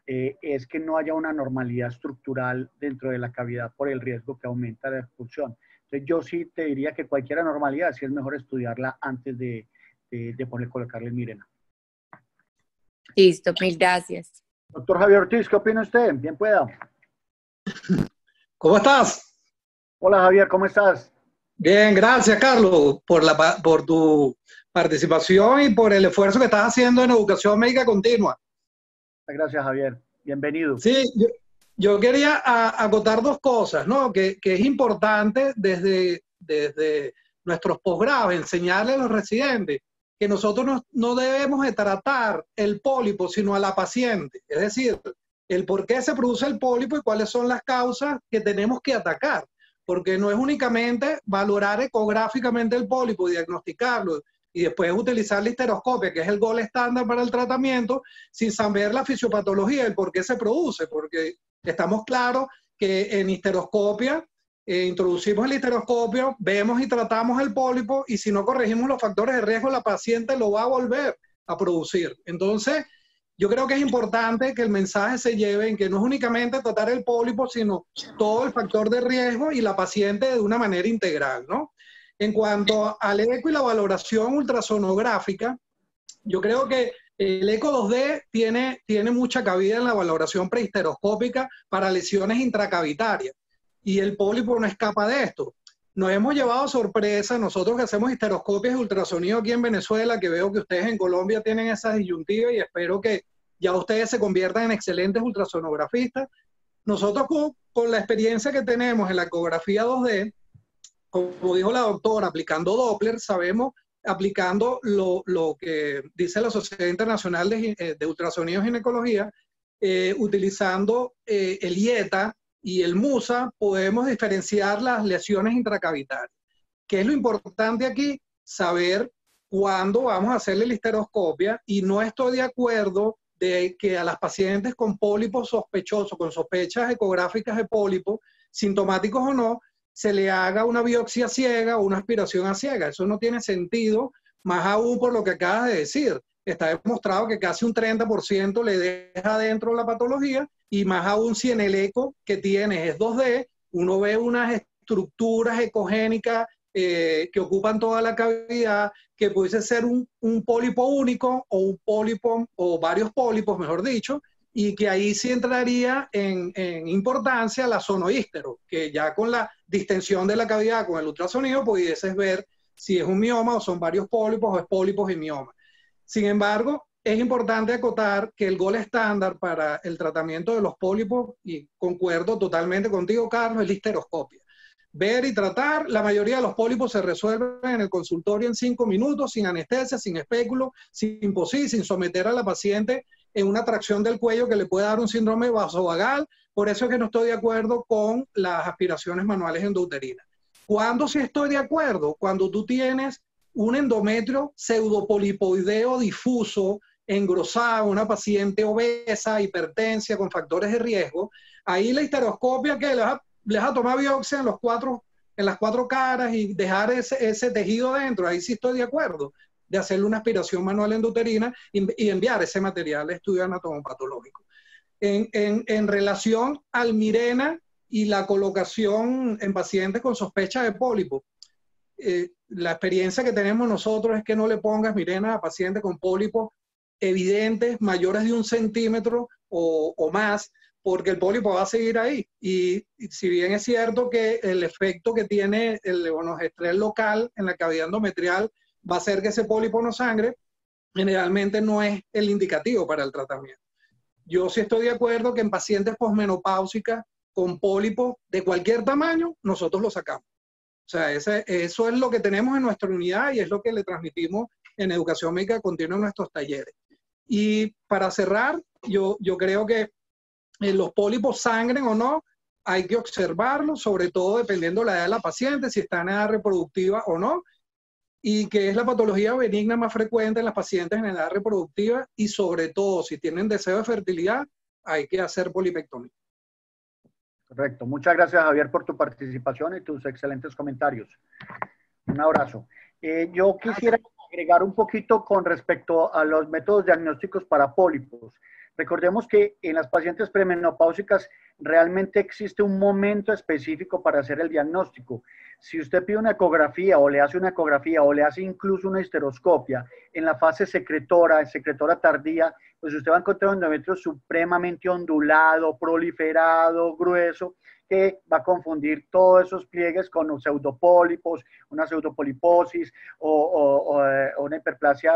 es que no haya una normalidad estructural dentro de la cavidad por el riesgo que aumenta la expulsión. Entonces yo sí te diría que cualquier anormalidad sí es mejor estudiarla antes de colocarle Mirena. Listo, mil gracias. Doctor Javier Ortiz, ¿qué opina usted? Bien pueda. ¿Cómo estás? Hola Javier, ¿cómo estás? Bien, gracias Carlos por tu participación y por el esfuerzo que estás haciendo en educación médica continua. Gracias Javier, bienvenido. Sí, yo quería acotar dos cosas, ¿no? Que es importante desde nuestros posgrados enseñarle a los residentes que nosotros no debemos de tratar el pólipo, sino a la paciente. Es decir, el por qué se produce el pólipo y cuáles son las causas que tenemos que atacar. Porque no es únicamente valorar ecográficamente el pólipo y diagnosticarlo y después utilizar la histeroscopia, que es el gol estándar para el tratamiento, sin saber la fisiopatología, el por qué se produce, porque estamos claros que en histeroscopia, introducimos el histeroscopio, vemos y tratamos el pólipo, y si no corregimos los factores de riesgo, la paciente lo va a volver a producir. Entonces, yo creo que es importante que el mensaje se lleve en que no es únicamente tratar el pólipo, sino todo el factor de riesgo y la paciente de una manera integral, ¿no? En cuanto al eco y la valoración ultrasonográfica, yo creo que el eco 2D tiene mucha cabida en la valoración prehisteroscópica para lesiones intracavitarias, y el pólipo no escapa de esto. Nos hemos llevado sorpresa, nosotros que hacemos histeroscopias de ultrasonido aquí en Venezuela, que veo que ustedes en Colombia tienen esas disyuntivas y espero que ya ustedes se conviertan en excelentes ultrasonografistas. Nosotros con la experiencia que tenemos en la ecografía 2D, como dijo la doctora, aplicando Doppler, sabemos, aplicando lo que dice la Sociedad Internacional de Ultrasonido y Ginecología, utilizando el IETA y el MUSA, podemos diferenciar las lesiones intracavitarias. ¿Qué es lo importante aquí? Saber cuándo vamos a hacerle la histeroscopia, y no estoy de acuerdo de que a las pacientes con pólipos sospechosos, con sospechas ecográficas de pólipos, sintomáticos o no, se le haga una biopsia ciega o una aspiración a ciega. Eso no tiene sentido, más aún por lo que acabas de decir. Está demostrado que casi un 30% le deja dentro la patología, y más aún si en el eco que tienes es 2D, uno ve unas estructuras ecogénicas que ocupan toda la cavidad, que pudiese ser un pólipo único o un pólipo o varios pólipos, mejor dicho, y que ahí sí entraría en importancia la zonoístero, que ya con la distensión de la cavidad con el ultrasonido pudieses ver si es un mioma o son varios pólipos o es pólipos y mioma. Sin embargo, es importante acotar que el gold estándar para el tratamiento de los pólipos, y concuerdo totalmente contigo, Carlos, es la histeroscopia. Ver y tratar, la mayoría de los pólipos se resuelven en el consultorio en 5 minutos, sin anestesia, sin espéculo, sin POSI, sin someter a la paciente en una tracción del cuello que le puede dar un síndrome vasovagal. Por eso es que no estoy de acuerdo con las aspiraciones manuales endouterinas. ¿Cuándo sí estoy de acuerdo? Cuando tú tienes un endometrio pseudopolipoideo difuso, engrosado, una paciente obesa, hipertensa, con factores de riesgo, ahí la histeroscopia que les va a tomar biopsia en las cuatro caras y dejar ese tejido dentro, ahí sí estoy de acuerdo de hacerle una aspiración manual endouterina y enviar ese material a estudio anatomopatológico. En relación al Mirena y la colocación en pacientes con sospecha de pólipo, la experiencia que tenemos nosotros es que no le pongas Mirena a pacientes con pólipos evidentes, mayores de 1 centímetro o más, porque el pólipo va a seguir ahí. Y si bien es cierto que el efecto que tiene el levonorgestrel local en la cavidad endometrial va a hacer que ese pólipo no sangre, generalmente no es el indicativo para el tratamiento. Yo sí estoy de acuerdo que en pacientes posmenopáusicas con pólipos de cualquier tamaño, nosotros lo sacamos. O sea, eso es lo que tenemos en nuestra unidad y es lo que le transmitimos en educación médica continua en nuestros talleres. Y para cerrar, yo creo que los pólipos sangren o no, hay que observarlos, sobre todo dependiendo de la edad de la paciente, si está en edad reproductiva o no, y que es la patología benigna más frecuente en las pacientes en edad reproductiva, y sobre todo si tienen deseo de fertilidad, hay que hacer polipectomía. Correcto. Muchas gracias, Javier, por tu participación y tus excelentes comentarios. Un abrazo. Yo quisiera agregar un poquito con respecto a los métodos diagnósticos para pólipos. Recordemos que en las pacientes premenopáusicas realmente existe un momento específico para hacer el diagnóstico. Si usted pide una ecografía o le hace una ecografía o le hace incluso una histeroscopia en la fase secretora tardía, pues usted va a encontrar un endometrio supremamente ondulado, proliferado, grueso, que va a confundir todos esos pliegues con pseudopólipos, una pseudopoliposis o una hiperplasia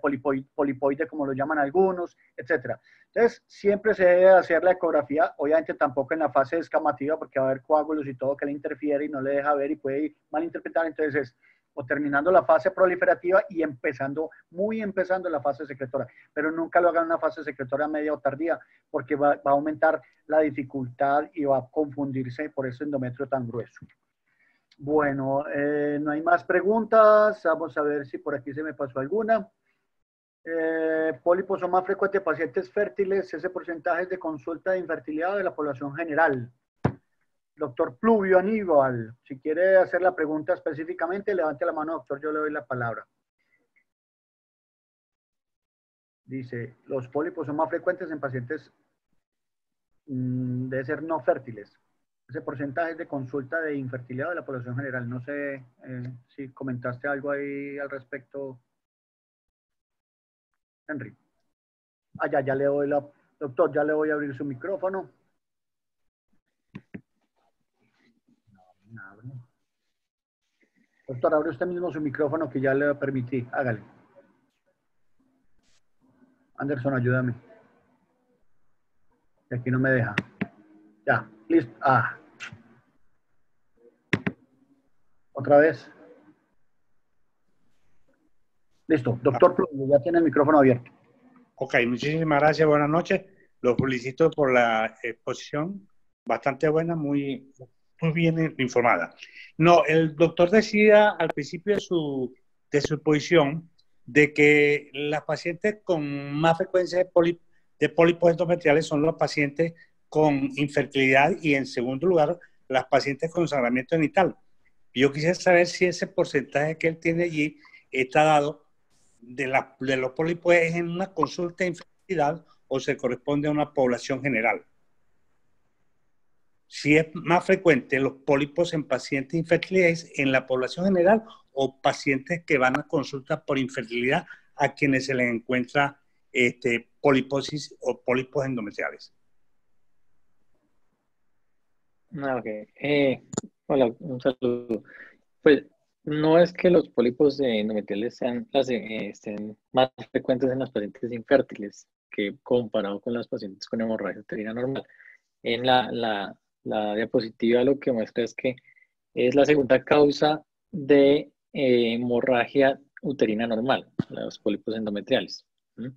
polipoide, como lo llaman algunos, etc. Entonces, siempre se debe hacer la ecografía, obviamente tampoco en la fase descamativa, porque va a haber coágulos y todo que le interfiere y no le deja ver y puede malinterpretar. Entonces, o terminando la fase proliferativa y muy empezando la fase secretora, pero nunca lo hagan en una fase secretora media o tardía, porque va a aumentar la dificultad y va a confundirse por ese endometrio tan grueso. Bueno, no hay más preguntas. Vamos a ver si por aquí se me pasó alguna. Pólipos son más frecuentes en pacientes fértiles. Ese porcentaje es de consulta de infertilidad de la población general. Doctor Pluvio Aníbal, si quiere hacer la pregunta específicamente, levante la mano, doctor, yo le doy la palabra. Dice, los pólipos son más frecuentes en pacientes de ser no fértiles. Ese porcentaje es de consulta de infertilidad de la población general. No sé si comentaste algo ahí al respecto, Henry. Ya le doy doctor, ya le voy a abrir su micrófono. Doctor, abre usted mismo su micrófono que ya le permití. Hágale. Anderson, ayúdame. Que aquí no me deja. Ya, listo. Otra vez. Listo. Doctor Pluvio, ya tiene el micrófono abierto. Ok, muchísimas gracias. Buenas noches. Los felicito por la exposición. Bastante buena, muy bien informada. No, el doctor decía al principio de su exposición de que las pacientes con más frecuencia de pólipos endometriales son los pacientes con infertilidad y, en segundo lugar, las pacientes con sangramiento genital. Yo quisiera saber si ese porcentaje que él tiene allí está dado de los pólipos es en una consulta de infertilidad o se corresponde a una población general. si es más frecuente los pólipos en pacientes infértiles en la población general o pacientes que van a consulta por infertilidad a quienes se les encuentra poliposis o pólipos endometriales. Ok. Hola, un saludo. Pues no es que los pólipos endometriales estén más frecuentes en las pacientes infértiles que comparado con las pacientes con hemorragia uterina normal. En la diapositiva lo que muestra es que es la segunda causa de hemorragia uterina normal, los pólipos endometriales. ¿Mm?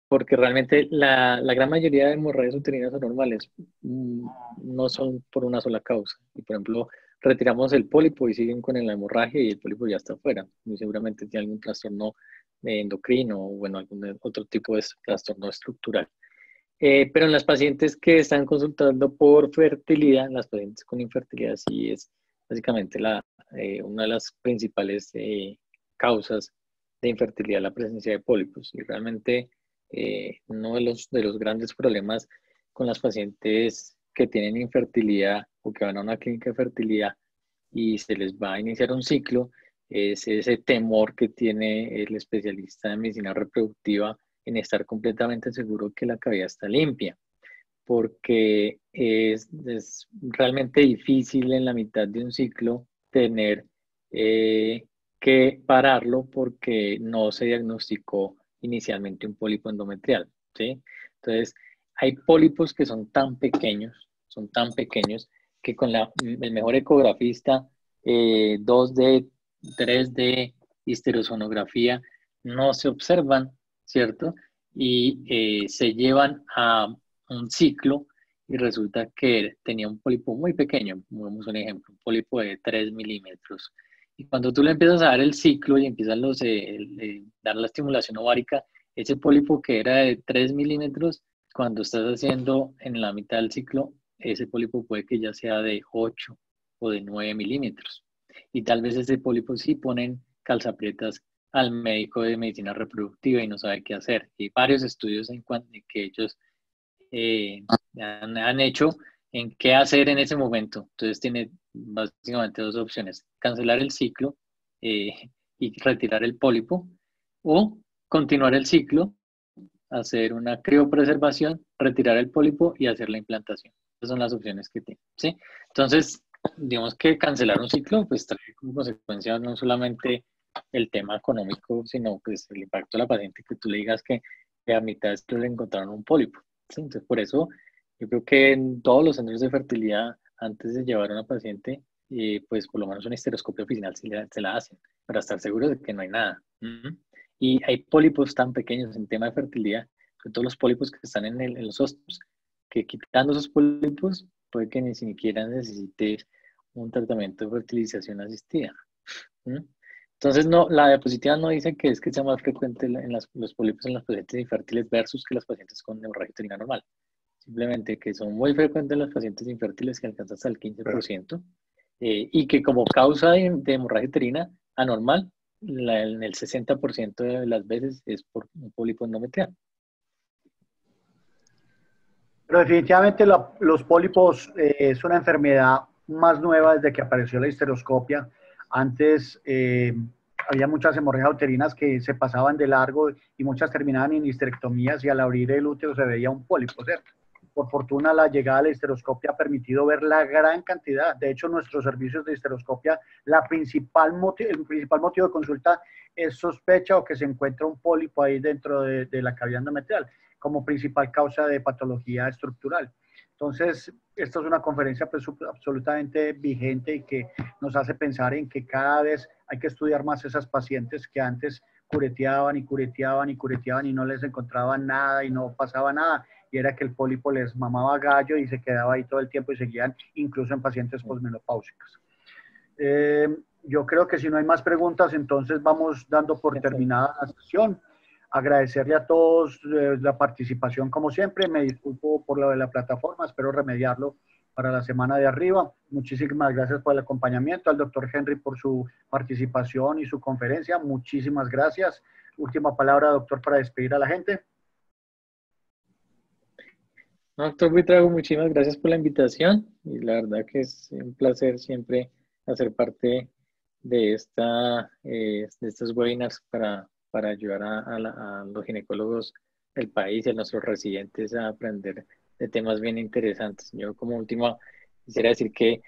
Porque realmente la gran mayoría de hemorragias uterinas anormales no son por una sola causa. Y por ejemplo, retiramos el pólipo y siguen con la hemorragia y el pólipo ya está afuera. Muy seguramente tiene algún trastorno endocrino o bueno, algún otro tipo de trastorno estructural. Pero en las pacientes que están consultando por fertilidad, las pacientes con infertilidad sí es básicamente una de las principales causas de infertilidad, la presencia de pólipos. Y realmente uno de los grandes problemas con las pacientes que tienen infertilidad o que van a una clínica de fertilidad y se les va a iniciar un ciclo es ese temor que tiene el especialista en medicina reproductiva en estar completamente seguro que la cavidad está limpia, porque es realmente difícil en la mitad de un ciclo tener que pararlo porque no se diagnosticó inicialmente un pólipo endometrial, ¿sí? Entonces, hay pólipos que son tan pequeños, que con el mejor ecografista, 2D, 3D, histerosonografía, no se observan, ¿cierto? Y se llevan a un ciclo y resulta que tenía un pólipo muy pequeño, pongamos un ejemplo, un pólipo de 3 milímetros. Y cuando tú le empiezas a dar el ciclo y empiezas dar la estimulación ovárica, ese pólipo que era de 3 milímetros, cuando estás haciendo en la mitad del ciclo, ese pólipo puede que ya sea de 8 o de 9 milímetros. Y tal vez ese pólipo sí ponen calzaprietas al médico de medicina reproductiva y no sabe qué hacer. Y varios estudios en que ellos han hecho en qué hacer en ese momento. Entonces tiene básicamente dos opciones: cancelar el ciclo y retirar el pólipo, o continuar el ciclo, hacer una criopreservación, retirar el pólipo y hacer la implantación. Esas son las opciones que tiene, ¿sí? Entonces, digamos que cancelar un ciclo pues trae como consecuencia no solamente el tema económico, sino pues el impacto de la paciente, que tú le digas que a mitad de esto le encontraron un pólipo, ¿sí? Entonces, por eso yo creo que en todos los centros de fertilidad, antes de llevar a una paciente, pues por lo menos una histeroscopia oficial se la hacen, para estar seguros de que no hay nada. Y hay pólipos tan pequeños en tema de fertilidad, sobre todo los pólipos que están en los óvulos, que quitando esos pólipos puede que ni siquiera necesites un tratamiento de fertilización asistida. Entonces, no, la diapositiva no dice que es que sea más frecuente los pólipos en las pacientes infértiles versus que las pacientes con hemorragia uterina normal. Simplemente que son muy frecuentes en las pacientes infértiles, que alcanzan hasta el 15%, y que como causa de hemorragia uterina anormal, en el 60% de las veces es por un pólipo endometrial. Pero definitivamente los pólipos es una enfermedad más nueva desde que apareció la histeroscopia. Antes había muchas hemorragias uterinas que se pasaban de largo y muchas terminaban en histerectomías, y al abrir el útero se veía un pólipo, ¿cierto? Por fortuna, la llegada de la histeroscopia ha permitido ver la gran cantidad. De hecho, nuestros servicios de histeroscopia, el principal motivo de consulta es sospecha o que se encuentra un pólipo ahí dentro de la cavidad endometrial, como principal causa de patología estructural. Entonces, esta es una conferencia pues, absolutamente vigente y que nos hace pensar en que cada vez hay que estudiar más esas pacientes que antes cureteaban y no les encontraban nada y no pasaba nada, y era que el pólipo les mamaba gallo y se quedaba ahí todo el tiempo y seguían incluso en pacientes posmenopáusicas. Yo creo que si no hay más preguntas, entonces vamos dando por terminada la sesión. Agradecerle a todos la participación como siempre. Me disculpo por lo de la plataforma, espero remediarlo para la semana de arriba. Muchísimas gracias por el acompañamiento, al doctor Henry por su participación y su conferencia. Muchísimas gracias. Última palabra, doctor, para despedir a la gente. No, doctor Buitrago, muchísimas gracias por la invitación y la verdad que es un placer siempre hacer parte de estos webinars para ayudar a los ginecólogos del país y a nuestros residentes a aprender de temas bien interesantes. Yo como último quisiera decir que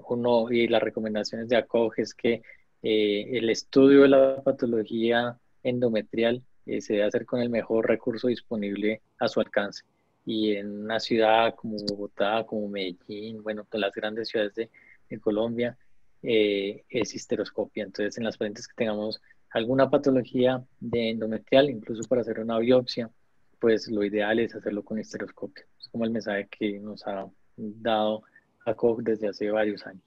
uno y las recomendaciones de ACOG es que el estudio de la patología endometrial se debe hacer con el mejor recurso disponible a su alcance. Y en una ciudad como Bogotá, como Medellín, bueno, todas las grandes ciudades de Colombia, es histeroscopia. Entonces, en las pacientes que tengamos alguna patología de endometrial, incluso para hacer una biopsia, pues lo ideal es hacerlo con histeroscopia. Es como el mensaje que nos ha dado ACOG desde hace varios años.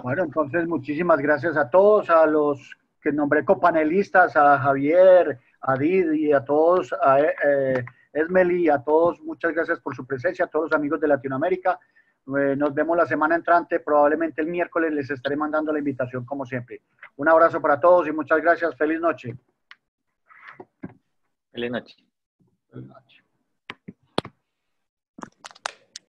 Bueno, entonces muchísimas gracias a todos, a los que nombré copanelistas, a Javier, a Didi y a todos, a Esmeli, a todos, muchas gracias por su presencia, a todos los amigos de Latinoamérica. Nos vemos la semana entrante, probablemente el miércoles les estaré mandando la invitación como siempre. Un abrazo para todos y muchas gracias. Feliz noche. Feliz noche. Feliz noche.